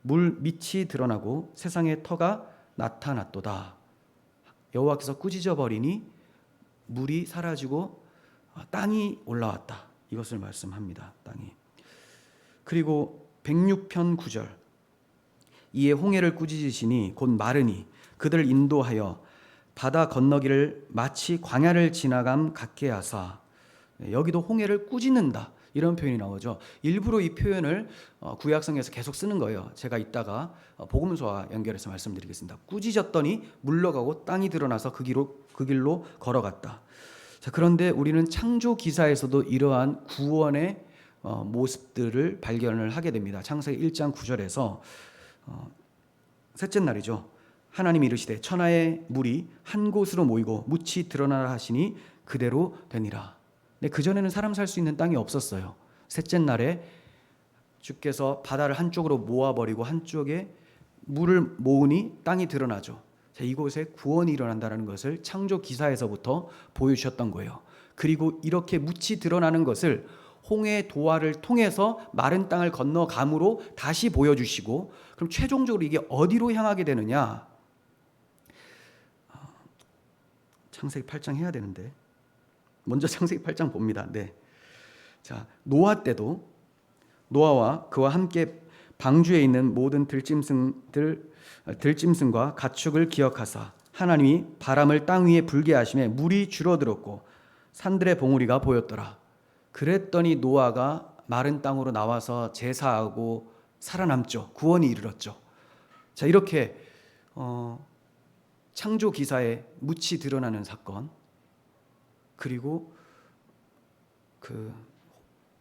A: 물 밑이 드러나고 세상의 터가 나타났도다. 여호와께서 꾸짖어 버리니 물이 사라지고 땅이 올라왔다. 이것을 말씀합니다. 땅이. 그리고 106편 9절. 이에 홍해를 꾸짖으시니 곧 마르니 그들을 인도하여 바다 건너기를 마치 광야를 지나감 같게 하사. 여기도 홍해를 꾸짖는다, 이런 표현이 나오죠. 일부러 이 표현을 구약성에서 계속 쓰는 거예요. 제가 이따가 복음서와 연결해서 말씀드리겠습니다. 꾸짖었더니 물러가고 땅이 드러나서 그 길로 걸어갔다. 자, 그런데 우리는 창조 기사에서도 이러한 구원의 모습들을 발견을 하게 됩니다. 창세기 1장 9절에서 셋째 날이죠. 하나님이 이르시되 천하의 물이 한 곳으로 모이고 묻이 드러나라 하시니 그대로 되니라. 근데 그전에는 사람 살 수 있는 땅이 없었어요. 셋째 날에 주께서 바다를 한쪽으로 모아버리고 한쪽에 물을 모으니 땅이 드러나죠. 자, 이곳에 구원이 일어난다는 것을 창조 기사에서부터 보여주셨던 거예요. 그리고 이렇게 묻이 드러나는 것을 홍해 도화를 통해서 마른 땅을 건너감으로 다시 보여주시고, 그럼 최종적으로 이게 어디로 향하게 되느냐? 창세기 8장 해야 되는데 먼저 창세기 8장 봅니다. 네. 자, 노아 때도 노아와 그와 함께 방주에 있는 모든 들짐승과 가축을 기억하사 하나님이 바람을 땅 위에 불게 하심에 물이 줄어들었고 산들의 봉우리가 보였더라. 그랬더니 노아가 마른 땅으로 나와서 제사하고 살아남죠. 구원이 이르렀죠. 자, 이렇게 창조 기사에 묻이 드러나는 사건, 그리고 그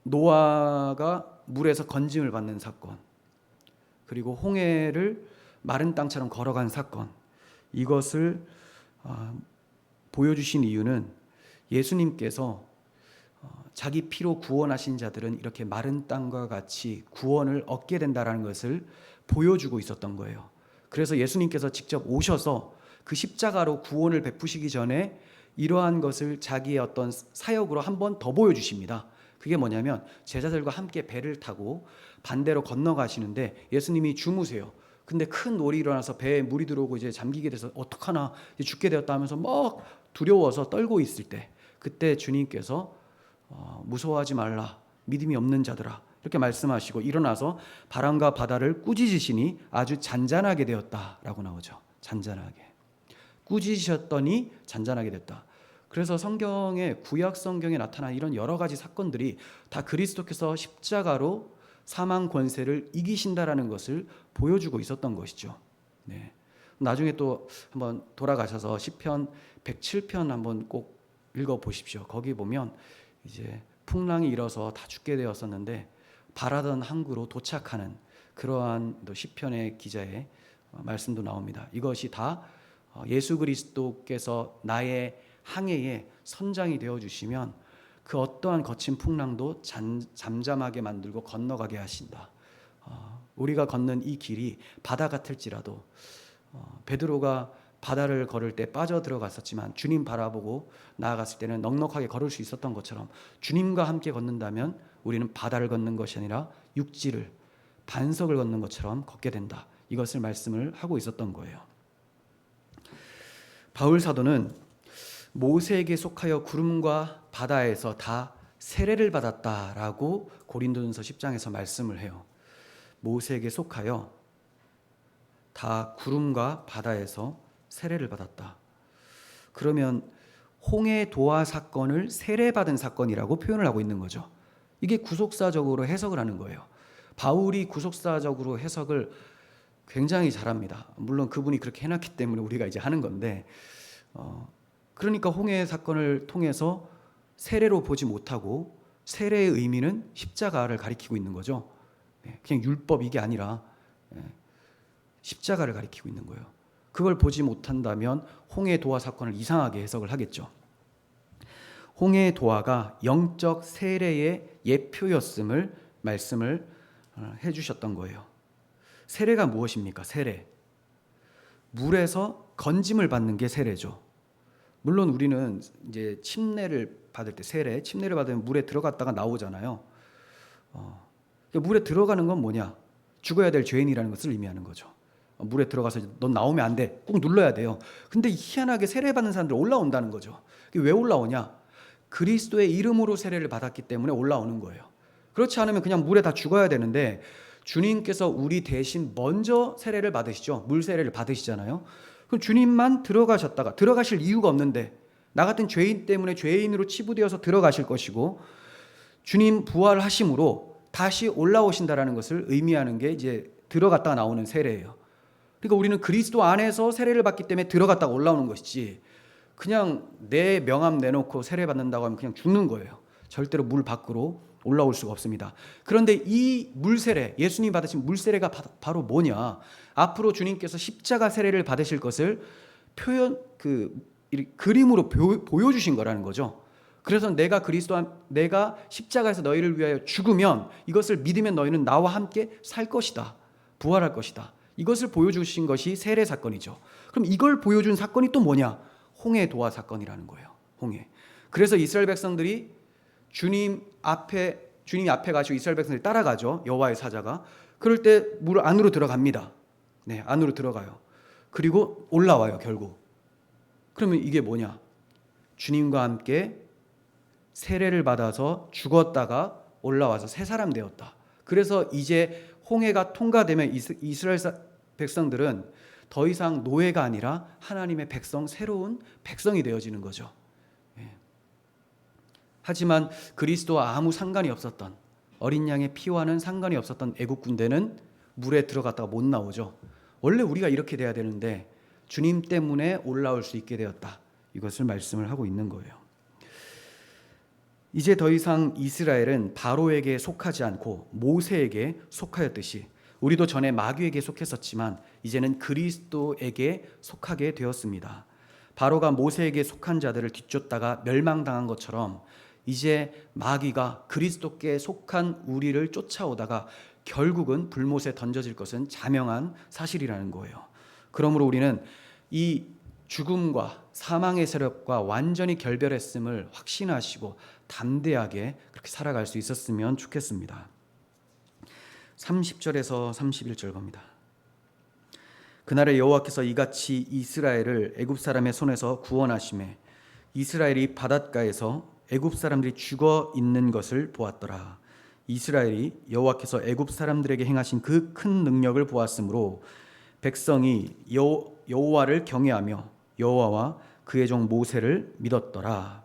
A: 노아가 물에서 건짐을 받는 사건, 그리고 홍해를 마른 땅처럼 걸어간 사건, 이것을 보여주신 이유는 예수님께서 자기 피로 구원하신 자들은 이렇게 마른 땅과 같이 구원을 얻게 된다는 것을 보여주고 있었던 거예요. 그래서 예수님께서 직접 오셔서 그 십자가로 구원을 베푸시기 전에 이러한 것을 자기의 어떤 사역으로 한 번 더 보여주십니다. 그게 뭐냐면 제자들과 함께 배를 타고 반대로 건너가시는데 예수님이 주무세요. 근데 큰 놀이 일어나서 배에 물이 들어오고 이제 잠기게 돼서 어떡하나, 이제 죽게 되었다 하면서 막 두려워서 떨고 있을 때, 그때 주님께서 무서워하지 말라, 믿음이 없는 자들아, 이렇게 말씀하시고 일어나서 바람과 바다를 꾸짖으시니 아주 잔잔하게 되었다라고 나오죠. 잔잔하게. 꾸짖으셨더니 잔잔하게 됐다. 그래서 성경에, 구약 성경에 나타난 이런 여러 가지 사건들이 다 그리스도께서 십자가로 사망 권세를 이기신다라는 것을 보여주고 있었던 것이죠. 네. 나중에 또 한번 돌아가셔서 시편 107편 한번 꼭 읽어 보십시오. 거기 보면 이제 풍랑이 일어서 다 죽게 되었었는데 바라던 항구로 도착하는 그러한 또 시편의 기자의 말씀도 나옵니다. 이것이 다 예수 그리스도께서 나의 항해의 선장이 되어 주시면 그 어떠한 거친 풍랑도 잠잠하게 만들고 건너가게 하신다. 우리가 걷는 이 길이 바다 같을지라도 베드로가 바다를 걸을 때 빠져 들어갔었지만 주님 바라보고 나아갔을 때는 넉넉하게 걸을 수 있었던 것처럼 주님과 함께 걷는다면 우리는 바다를 걷는 것이 아니라 육지를 반석을 걷는 것처럼 걷게 된다. 이것을 말씀을 하고 있었던 거예요. 바울 사도는 모세에게 속하여 구름과 바다에서 다 세례를 받았다라고 고린도전서 10장에서 말씀을 해요. 모세에게 속하여 다 구름과 바다에서 세례를 받았다. 그러면 홍해 도화 사건을 세례받은 사건이라고 표현을 하고 있는 거죠. 이게 구속사적으로 해석을 하는 거예요. 바울이 구속사적으로 해석을 굉장히 잘합니다. 물론 그분이 그렇게 해놨기 때문에 우리가 이제 하는 건데, 그러니까 홍해 사건을 통해서 세례로 보지 못하고 세례의 의미는 십자가를 가리키고 있는 거죠. 그냥 율법 이게 아니라 십자가를 가리키고 있는 거예요. 그걸 보지 못한다면 홍해 도화 사건을 이상하게 해석을 하겠죠. 홍해 도화가 영적 세례의 예표였음을 말씀을 해주셨던 거예요. 세례가 무엇입니까? 세례. 물에서 건짐을 받는 게 세례죠. 물론 우리는 이제 침례를 받을 때 침례를 받으면 물에 들어갔다가 나오잖아요. 물에 들어가는 건 뭐냐? 죽어야 될 죄인이라는 것을 의미하는 거죠. 물에 들어가서 넌 나오면 안 돼. 꼭 눌러야 돼요. 근데 희한하게 세례받는 사람들 올라온다는 거죠. 왜 올라오냐? 그리스도의 이름으로 세례를 받았기 때문에 올라오는 거예요. 그렇지 않으면 그냥 물에 다 죽어야 되는데 주님께서 우리 대신 먼저 세례를 받으시죠. 물 세례를 받으시잖아요. 그럼 주님만 들어가실 이유가 없는데 나 같은 죄인 때문에 죄인으로 치부되어서 들어가실 것이고 주님 부활하심으로 다시 올라오신다라는 것을 의미하는 게 이제 들어갔다가 나오는 세례예요. 그러니까 우리는 그리스도 안에서 세례를 받기 때문에 들어갔다가 올라오는 것이지 그냥 내 명함 내놓고 세례 받는다고 하면 그냥 죽는 거예요. 절대로 물 밖으로 올라올 수가 없습니다. 그런데 이 물세례, 예수님이 받으신 물세례가 바로 뭐냐? 앞으로 주님께서 십자가 세례를 받으실 것을 그림으로 보여주신 거라는 거죠. 그래서 내가 십자가에서 너희를 위하여 죽으면 이것을 믿으면 너희는 나와 함께 살 것이다. 부활할 것이다. 이것을 보여주신 것이 세례 사건이죠. 그럼 이걸 보여준 사건이 또 뭐냐? 홍해 도화 사건이라는 거예요. 홍해. 그래서 이스라엘 백성들이 주님이 앞에 가시고 이스라엘 백성들이 따라가죠. 여호와의 사자가. 그럴 때 물 안으로 들어갑니다. 네, 안으로 들어가요. 그리고 올라와요, 결국. 그러면 이게 뭐냐? 주님과 함께 세례를 받아서 죽었다가 올라와서 새 사람 되었다. 그래서 이제 홍해가 통과되면 이스라엘 백성들은 더 이상 노예가 아니라 하나님의 백성, 새로운 백성이 되어지는 거죠. 하지만 그리스도와 아무 상관이 없었던 어린 양의 피와는 상관이 없었던 애국 군대는 물에 들어갔다가 못 나오죠. 원래 우리가 이렇게 돼야 되는데 주님 때문에 올라올 수 있게 되었다. 이것을 말씀을 하고 있는 거예요. 이제 더 이상 이스라엘은 바로에게 속하지 않고 모세에게 속하였듯이 우리도 전에 마귀에게 속했었지만 이제는 그리스도에게 속하게 되었습니다. 바로가 모세에게 속한 자들을 뒤쫓다가 멸망당한 것처럼 이제 마귀가 그리스도께 속한 우리를 쫓아오다가 결국은 불못에 던져질 것은 자명한 사실이라는 거예요. 그러므로 우리는 이 죽음과 사망의 세력과 완전히 결별했음을 확신하시고 담대하게 그렇게 살아갈 수 있었으면 좋겠습니다. 30절에서 31절 겁니다. 그날에 여호와께서 이같이 이스라엘을 애굽 사람의 손에서 구원하시매 이스라엘이 바닷가에서 애굽 사람들이 죽어 있는 것을 보았더라. 이스라엘이 여호와께서 애굽 사람들에게 행하신 그 큰 능력을 보았으므로 백성이 여호와를 경외하며 여호와와 그의 종 모세를 믿었더라.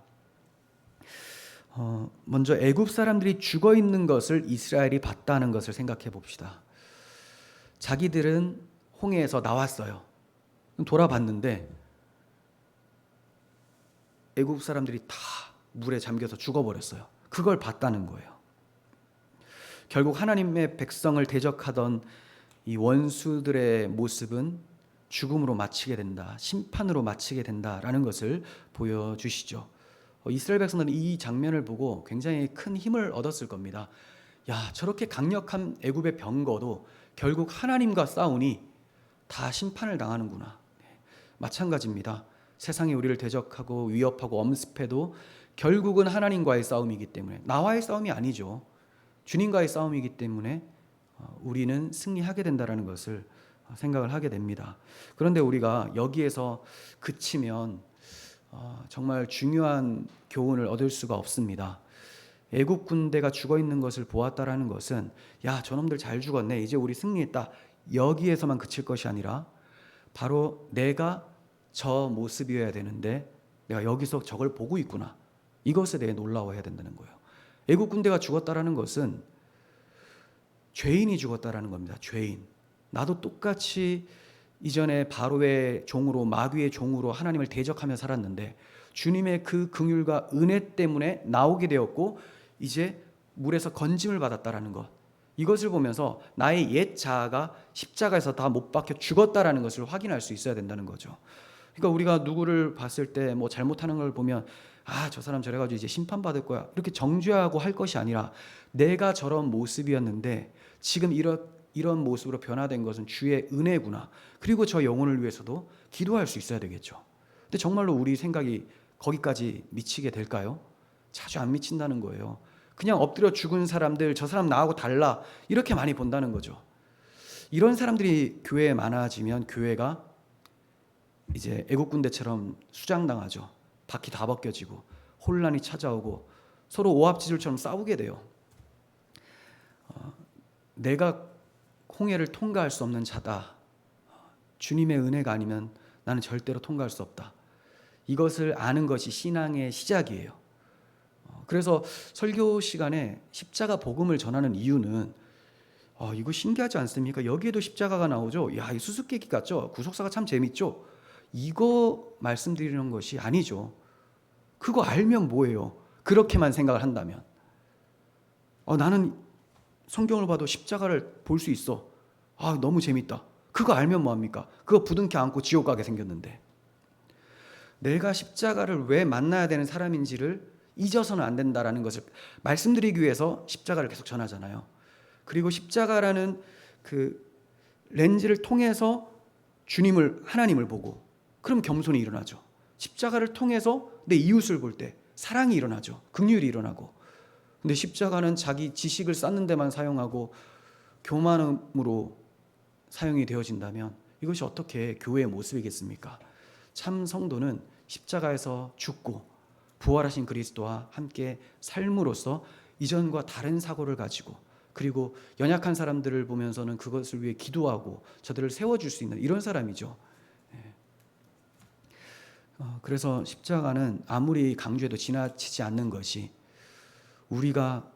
A: 먼저 애굽 사람들이 죽어 있는 것을 이스라엘이 봤다는 것을 생각해 봅시다. 자기들은 홍해에서 나왔어요. 돌아봤는데 애굽 사람들이 다 물에 잠겨서 죽어버렸어요. 그걸 봤다는 거예요. 결국 하나님의 백성을 대적하던 이 원수들의 모습은 죽음으로 마치게 된다, 심판으로 마치게 된다라는 것을 보여주시죠. 이스라엘 백성들은 이 장면을 보고 굉장히 큰 힘을 얻었을 겁니다. 야, 저렇게 강력한 애굽의 병거도 결국 하나님과 싸우니 다 심판을 당하는구나. 마찬가지입니다. 세상이 우리를 대적하고 위협하고 엄습해도 결국은 하나님과의 싸움이기 때문에, 나와의 싸움이 아니죠. 주님과의 싸움이기 때문에 우리는 승리하게 된다는 것을 생각을 하게 됩니다. 그런데 우리가 여기에서 그치면 정말 중요한 교훈을 얻을 수가 없습니다. 애국 군대가 죽어 있는 것을 보았다라는 것은, 야, 저놈들 잘 죽었네, 이제 우리 승리했다, 여기에서만 그칠 것이 아니라 바로 내가 저 모습이어야 되는데 내가 여기서 저걸 보고 있구나, 이것에 대해 놀라워해야 된다는 거예요. 애국 군대가 죽었다라는 것은 죄인이 죽었다라는 겁니다. 죄인. 나도 똑같이 이전에 바로의 종으로, 마귀의 종으로 하나님을 대적하며 살았는데 주님의 그 긍휼과 은혜 때문에 나오게 되었고 이제 물에서 건짐을 받았다라는 것, 이것을 보면서 나의 옛 자아가 십자가에서 다 못 박혀 죽었다라는 것을 확인할 수 있어야 된다는 거죠. 그러니까 우리가 누구를 봤을 때 뭐 잘못하는 걸 보면, 아, 저 사람 저래가지고 이제 심판받을 거야, 이렇게 정죄하고 할 것이 아니라, 내가 저런 모습이었는데 지금 이런 모습으로 변화된 것은 주의 은혜구나, 그리고 저 영혼을 위해서도 기도할 수 있어야 되겠죠. 근데 정말로 우리 생각이 거기까지 미치게 될까요? 자주 안 미친다는 거예요. 그냥 엎드려 죽은 사람들, 저 사람 나하고 달라, 이렇게 많이 본다는 거죠. 이런 사람들이 교회에 많아지면 교회가 이제 애국군대처럼 수장당하죠. 바퀴 다 벗겨지고 혼란이 찾아오고 서로 오합지졸처럼 싸우게 돼요. 내가 홍해를 통과할 수 없는 자다, 주님의 은혜가 아니면 나는 절대로 통과할 수 없다, 이것을 아는 것이 신앙의 시작이에요. 그래서 설교 시간에 십자가 복음을 전하는 이유는, 이거 신기하지 않습니까? 여기에도 십자가가 나오죠. 야, 이 수수께끼 같죠? 구속사가 참 재밌죠? 이거 말씀드리는 것이 아니죠. 그거 알면 뭐예요? 그렇게만 생각을 한다면, 나는 성경을 봐도 십자가를 볼 수 있어, 너무 재밌다, 그거 알면 뭐합니까? 그거 부둥켜 안고 지옥 가게 생겼는데. 내가 십자가를 왜 만나야 되는 사람인지를 잊어서는 안 된다라는 것을 말씀드리기 위해서 십자가를 계속 전하잖아요. 그리고 십자가라는 그 렌즈를 통해서 하나님을 보고, 그럼 겸손이 일어나죠. 십자가를 통해서 내 이웃을 볼 때 사랑이 일어나죠. 긍휼이 일어나고. 근데 십자가는 자기 지식을 쌓는 데만 사용하고 교만음으로 사용이 되어진다면 이것이 어떻게 교회의 모습이겠습니까? 참 성도는 십자가에서 죽고 부활하신 그리스도와 함께 삶으로써 이전과 다른 사고를 가지고, 그리고 연약한 사람들을 보면서는 그것을 위해 기도하고 저들을 세워줄 수 있는 이런 사람이죠. 그래서 십자가는 아무리 강조해도 지나치지 않는 것이, 우리가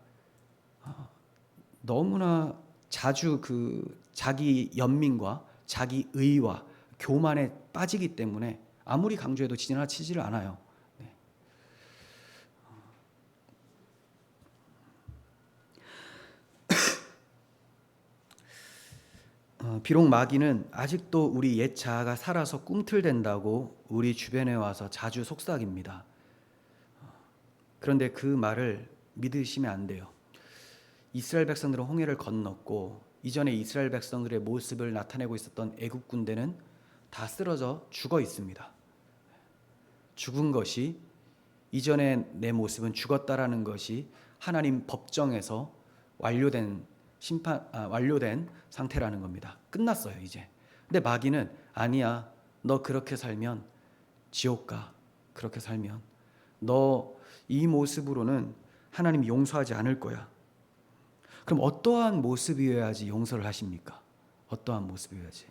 A: 너무나 자주 그 자기 연민과 자기 의와 교만에 빠지기 때문에 아무리 강조해도 지나치지를 않아요. 비록 마귀는 아직도 우리 옛 자아가 살아서 꿈틀댄다고 우리 주변에 와서 자주 속삭입니다. 그런데 그 말을 믿으시면 안 돼요. 이스라엘 백성들은 홍해를 건넜고 이전에 이스라엘 백성들의 모습을 나타내고 있었던 애국 군대는 다 쓰러져 죽어 있습니다. 죽은 것이, 이전에 내 모습은 죽었다라는 것이 하나님 법정에서 완료된 상태라는 겁니다. 끝났어요, 이제. 근데 마귀는, 아니야, 너 그렇게 살면 지옥 가. 그렇게 살면 너 이 모습으로는 하나님이 용서하지 않을 거야. 그럼 어떠한 모습이어야지 용서를 하십니까? 어떠한 모습이어야지?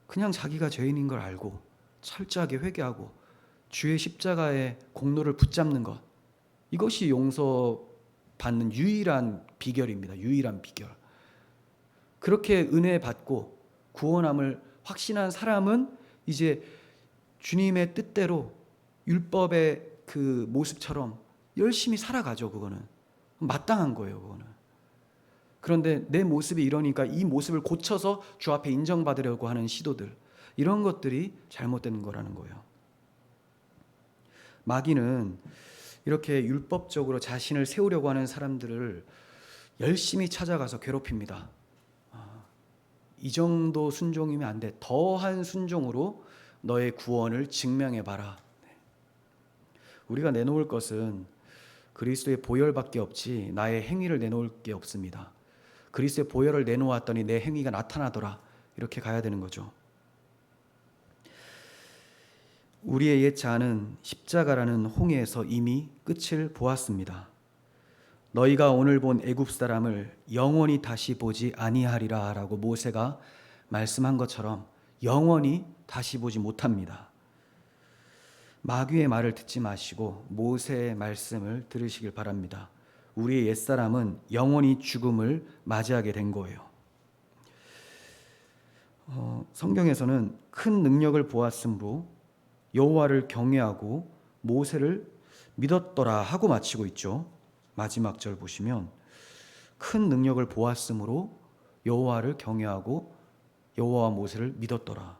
A: 그냥 자기가 죄인인 걸 알고 철저하게 회개하고 주의 십자가의 공로를 붙잡는 것, 이것이 용서받는 유일한 비결입니다. 유일한 비결. 그렇게 은혜 받고 구원함을 확신한 사람은 이제 주님의 뜻대로 율법의 그 모습처럼 열심히 살아가죠. 그거는 마땅한 거예요. 그런데 내 모습이 이러니까 이 모습을 고쳐서 주 앞에 인정받으려고 하는 시도들, 이런 것들이 잘못된 거라는 거예요. 마귀는 이렇게 율법적으로 자신을 세우려고 하는 사람들을 열심히 찾아가서 괴롭힙니다. 이 정도 순종이면 안 돼. 더한 순종으로 너의 구원을 증명해봐라. 우리가 내놓을 것은 그리스도의 보혈밖에 없지 나의 행위를 내놓을 게 없습니다. 그리스도의 보혈을 내놓았더니 내 행위가 나타나더라. 이렇게 가야 되는 거죠. 우리의 옛 자아는 십자가라는 홍해에서 이미 끝을 보았습니다. 너희가 오늘 본 애굽 사람을 영원히 다시 보지 아니하리라 라고 모세가 말씀한 것처럼 영원히 다시 보지 못합니다. 마귀의 말을 듣지 마시고 모세의 말씀을 들으시길 바랍니다. 우리의 옛사람은 영원히 죽음을 맞이하게 된 거예요. 성경에서는 큰 능력을 보았으므로 여호와를 경외하고 모세를 믿었더라 하고 마치고 있죠. 마지막 절 보시면 큰 능력을 보았으므로 여호와를 경외하고 여호와와 모세를 믿었더라.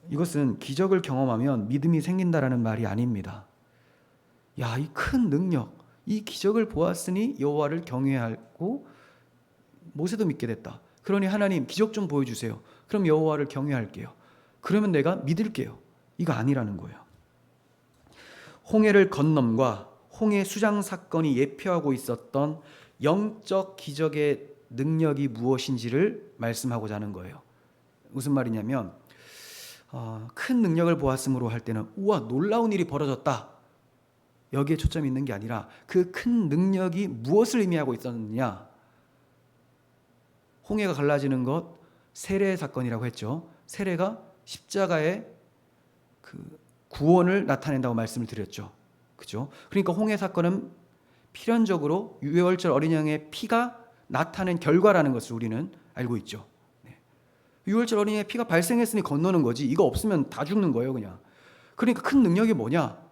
A: 이것은 기적을 경험하면 믿음이 생긴다라는 말이 아닙니다. 야, 이 큰 능력, 이 기적을 보았으니 여호와를 경외하고 모세도 믿게 됐다. 그러니 하나님 기적 좀 보여주세요. 그럼 여호와를 경외할게요. 그러면 내가 믿을게요. 이거 아니라는 거예요. 홍해를 건넘과 홍해 수장 사건이 예표하고 있었던 영적 기적의 능력이 무엇인지를 말씀하고자 하는 거예요. 무슨 말이냐면 큰 능력을 보았으므로 할 때는 우와 놀라운 일이 벌어졌다. 여기에 초점이 있는 게 아니라 그 큰 능력이 무엇을 의미하고 있었느냐. 홍해가 갈라지는 것 세례 사건이라고 했죠. 세례가 십자가의 그 구원을 나타낸다고 말씀을 드렸죠. 그죠? 그러니까 홍해 사건은 필연적으로 유월절 어린 양의 피가 나타낸 결과라는 것을 우리는 알고 있죠. 유월절 어린 양의 피가 발생했으니 건너는 거지. 이거 없으면 다 죽는 거예요, 그냥. 그러니까 큰 능력이 뭐냐?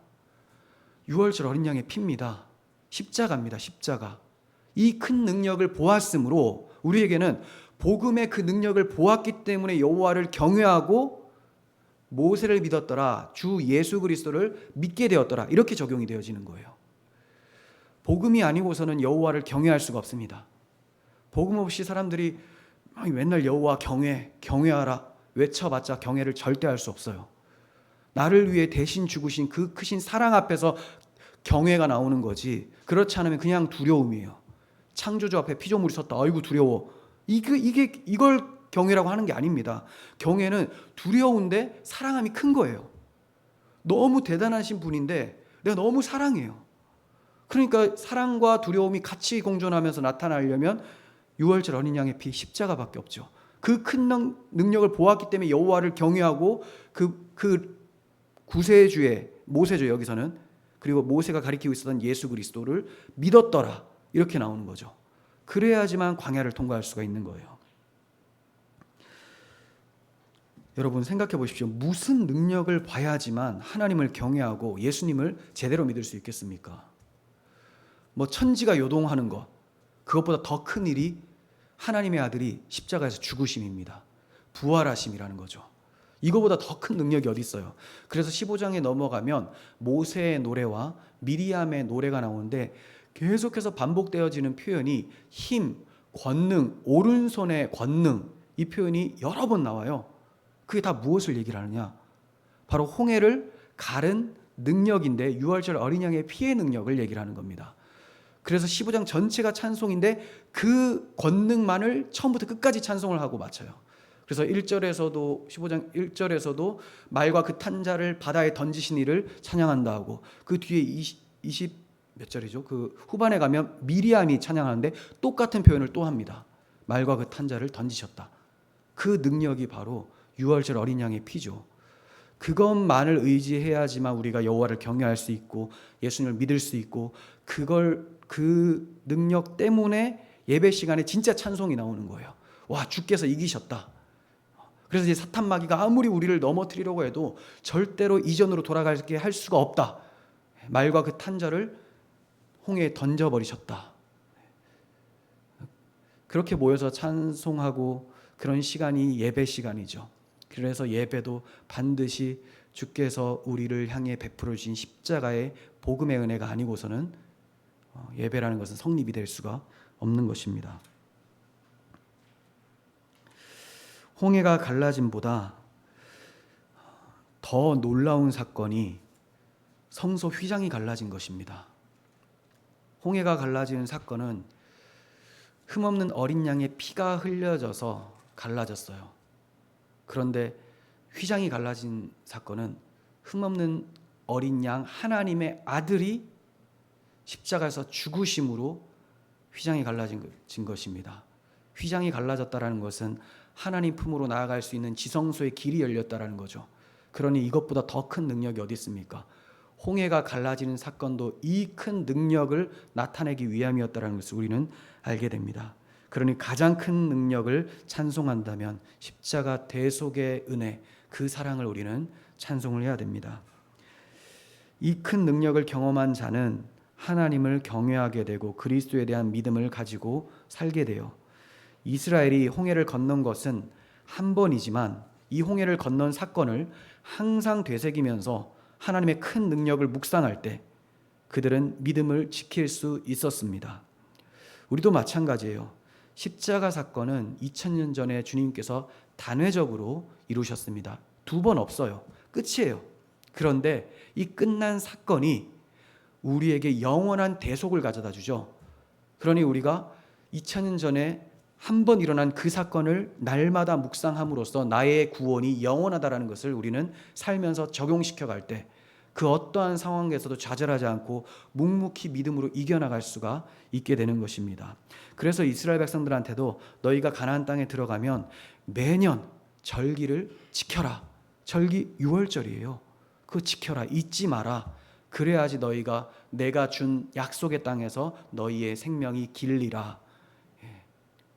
A: 유월절 어린 양의 피입니다. 십자가입니다. 십자가. 이 큰 능력을 보았으므로 우리에게는 복음의 그 능력을 보았기 때문에 여호와를 경외하고 모세를 믿었더라. 주 예수 그리스도를 믿게 되었더라. 이렇게 적용이 되어지는 거예요. 복음이 아니고서는 여호와를 경외할 수가 없습니다. 복음 없이 사람들이 맨날 여호와 경외하라 외쳐봤자 경외를 절대 할 수 없어요. 나를 위해 대신 죽으신 그 크신 사랑 앞에서 경외가 나오는 거지. 그렇지 않으면 그냥 두려움이에요. 창조주 앞에 피조물이 섰다. 아이고 두려워. 이걸 경외라고 하는 게 아닙니다. 경외는 두려운데 사랑함이 큰 거예요. 너무 대단하신 분인데 내가 너무 사랑해요. 그러니까 사랑과 두려움이 같이 공존하면서 나타나려면 유월절 어린 양의 피 십자가밖에 없죠. 그 큰 능력을 보았기 때문에 여호와를 경외하고 그 구세주의 모세죠 여기서는. 그리고 모세가 가리키고 있었던 예수 그리스도를 믿었더라. 이렇게 나오는 거죠. 그래야지만 광야를 통과할 수가 있는 거예요. 여러분 생각해 보십시오. 무슨 능력을 봐야지만 하나님을 경외하고 예수님을 제대로 믿을 수 있겠습니까? 뭐 천지가 요동하는 것, 그것보다 더 큰 일이 하나님의 아들이 십자가에서 죽으심입니다. 부활하심이라는 거죠. 이거보다 더 큰 능력이 어디 있어요? 그래서 15장에 넘어가면 모세의 노래와 미리암의 노래가 나오는데 계속해서 반복되어지는 표현이 힘, 권능, 오른손의 권능, 이 표현이 여러 번 나와요. 그게 다 무엇을 얘기를 하느냐? 바로 홍해를 가른 능력인데 유월절 어린 양의 피의 능력을 얘기를 하는 겁니다. 그래서 15장 전체가 찬송인데 그 권능만을 처음부터 끝까지 찬송을 하고 마쳐요. 그래서 1절에서도 15장 1절에서도 말과 그 탄자를 바다에 던지신 이를 찬양한다 하고 그 뒤에 20 몇 절이죠? 그 후반에 가면 미리암이 찬양하는데 똑같은 표현을 또 합니다. 말과 그 탄자를 던지셨다. 그 능력이 바로 유월절 어린 양의 피죠. 그것만을 의지해야지만 우리가 여호와를 경외할 수 있고 예수님을 믿을 수 있고 그 능력 때문에 예배 시간에 진짜 찬송이 나오는 거예요. 와, 주께서 이기셨다. 그래서 이제 사탄 마귀가 아무리 우리를 넘어뜨리려고 해도 절대로 이전으로 돌아가게 할 수가 없다. 말과 그 탄자를 홍해에 던져버리셨다. 그렇게 모여서 찬송하고 그런 시간이 예배 시간이죠. 그래서 예배도 반드시 주께서 우리를 향해 베풀어 주신 십자가의 복음의 은혜가 아니고서는 예배라는 것은 성립이 될 수가 없는 것입니다. 홍해가 갈라짐보다 더 놀라운 사건이 성소 휘장이 갈라진 것입니다. 홍해가 갈라지는 사건은 흠없는 어린 양의 피가 흘려져서 갈라졌어요. 그런데 휘장이 갈라진 사건은 흠없는 어린 양 하나님의 아들이 십자가에서 죽으심으로 휘장이 갈라진 것입니다. 휘장이 갈라졌다는 것은 하나님 품으로 나아갈 수 있는 지성소의 길이 열렸다는 거죠. 그러니 이것보다 더 큰 능력이 어디 있습니까? 홍해가 갈라지는 사건도 이 큰 능력을 나타내기 위함이었다는 것을 우리는 알게 됩니다. 그러니 가장 큰 능력을 찬송한다면 십자가 대속의 은혜, 그 사랑을 우리는 찬송을 해야 됩니다. 이 큰 능력을 경험한 자는 하나님을 경외하게 되고 그리스도에 대한 믿음을 가지고 살게 돼요. 이스라엘이 홍해를 건넌 것은 한 번이지만 이 홍해를 건넌 사건을 항상 되새기면서 하나님의 큰 능력을 묵상할 때 그들은 믿음을 지킬 수 있었습니다. 우리도 마찬가지예요. 십자가 사건은 2000년 전에 주님께서 단회적으로 이루셨습니다. 2번 없어요. 끝이에요. 그런데 이 끝난 사건이 우리에게 영원한 대속을 가져다 주죠. 그러니 우리가 2000년 전에 한 번 일어난 그 사건을 날마다 묵상함으로써 나의 구원이 영원하다는 것을 우리는 살면서 적용시켜 갈 때 그 어떠한 상황에서도 좌절하지 않고 묵묵히 믿음으로 이겨나갈 수가 있게 되는 것입니다. 그래서 이스라엘 백성들한테도 너희가 가나안 땅에 들어가면 매년 절기를 지켜라. 절기 6월절이에요. 그거 지켜라. 잊지 마라. 그래야지 너희가 내가 준 약속의 땅에서 너희의 생명이 길리라.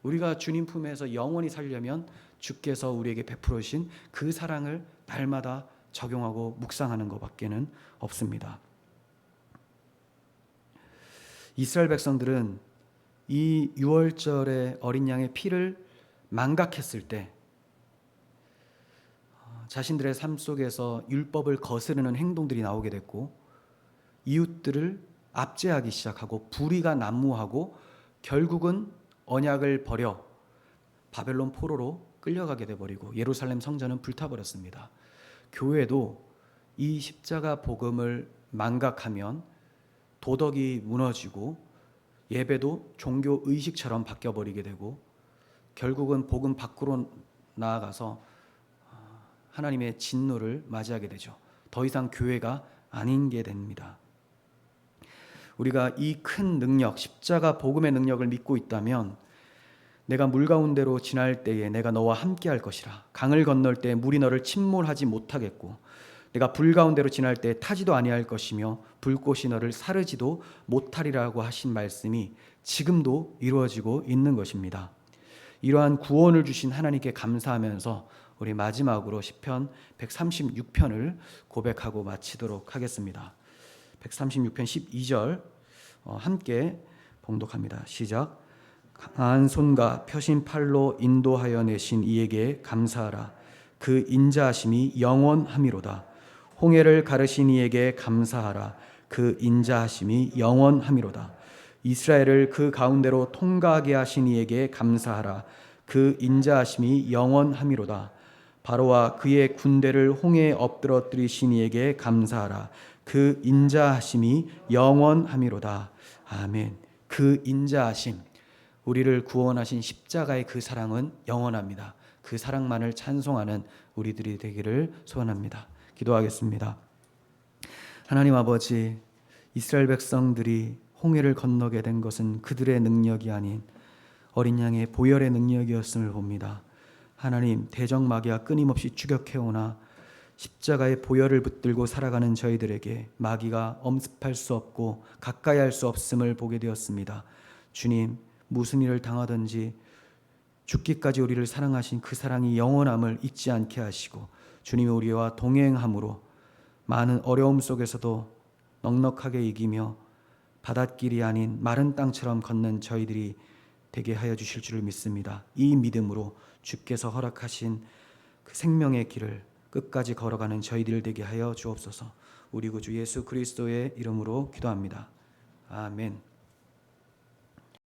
A: 우리가 주님 품에서 영원히 살려면 주께서 우리에게 베풀어 주신 그 사랑을 날마다 적용하고 묵상하는 것밖에는 없습니다. 이스라엘 백성들은 이 6월절의 어린 양의 피를 망각했을 때 자신들의 삶 속에서 율법을 거스르는 행동들이 나오게 됐고 이웃들을 압제하기 시작하고 불의가 난무하고 결국은 언약을 버려 바벨론 포로로 끌려가게 돼버리고 예루살렘 성전은 불타버렸습니다. 교회도 이 십자가 복음을 망각하면 도덕이 무너지고 예배도 종교 의식처럼 바뀌어버리게 되고 결국은 복음 밖으로 나아가서 하나님의 진노를 맞이하게 되죠. 더 이상 교회가 아닌 게 됩니다. 우리가 이 큰 능력, 십자가 복음의 능력을 믿고 있다면 내가 물 가운데로 지날 때에 내가 너와 함께 할 것이라. 강을 건널 때 물이 너를 침몰하지 못하겠고 내가 불 가운데로 지날 때 타지도 아니할 것이며 불꽃이 너를 사르지도 못하리라고 하신 말씀이 지금도 이루어지고 있는 것입니다. 이러한 구원을 주신 하나님께 감사하면서 우리 마지막으로 시편 136편을 고백하고 마치도록 하겠습니다. 136편 12절 함께 봉독합니다. 시작. 강한 손과 펴신 팔로 인도하여 내신 이에게 감사하라. 그 인자하심이 영원함이로다. 홍해를 가르신 이에게 감사하라. 그 인자하심이 영원함이로다. 이스라엘을 그 가운데로 통과하게 하신 이에게 감사하라. 그 인자하심이 영원함이로다. 바로와 그의 군대를 홍해에 엎드러뜨리신 이에게 감사하라. 그 인자하심이 영원함이로다. 아멘. 그 인자하심, 우리를 구원하신 십자가의 그 사랑은 영원합니다. 그 사랑만을 찬송하는 우리들이 되기를 소원합니다. 기도하겠습니다. 하나님 아버지, 이스라엘 백성들이 홍해를 건너게 된 것은 그들의 능력이 아닌 어린 양의 보혈의 능력이었음을 봅니다. 하나님, 대적마귀가 끊임없이 추격해오나 십자가의 보혈을 붙들고 살아가는 저희들에게 마귀가 엄습할 수 없고 가까이 할 수 없음을 보게 되었습니다. 주님, 무슨 일을 당하든지 죽기까지 우리를 사랑하신 그 사랑이 영원함을 잊지 않게 하시고 주님이 우리와 동행함으로 많은 어려움 속에서도 넉넉하게 이기며 바닷길이 아닌 마른 땅처럼 걷는 저희들이 되게 하여 주실 줄을 믿습니다. 이 믿음으로 주께서 허락하신 그 생명의 길을 끝까지 걸어가는 저희들 되게 하여 주옵소서. 우리 구주 예수 그리스도의 이름으로 기도합니다. 아멘.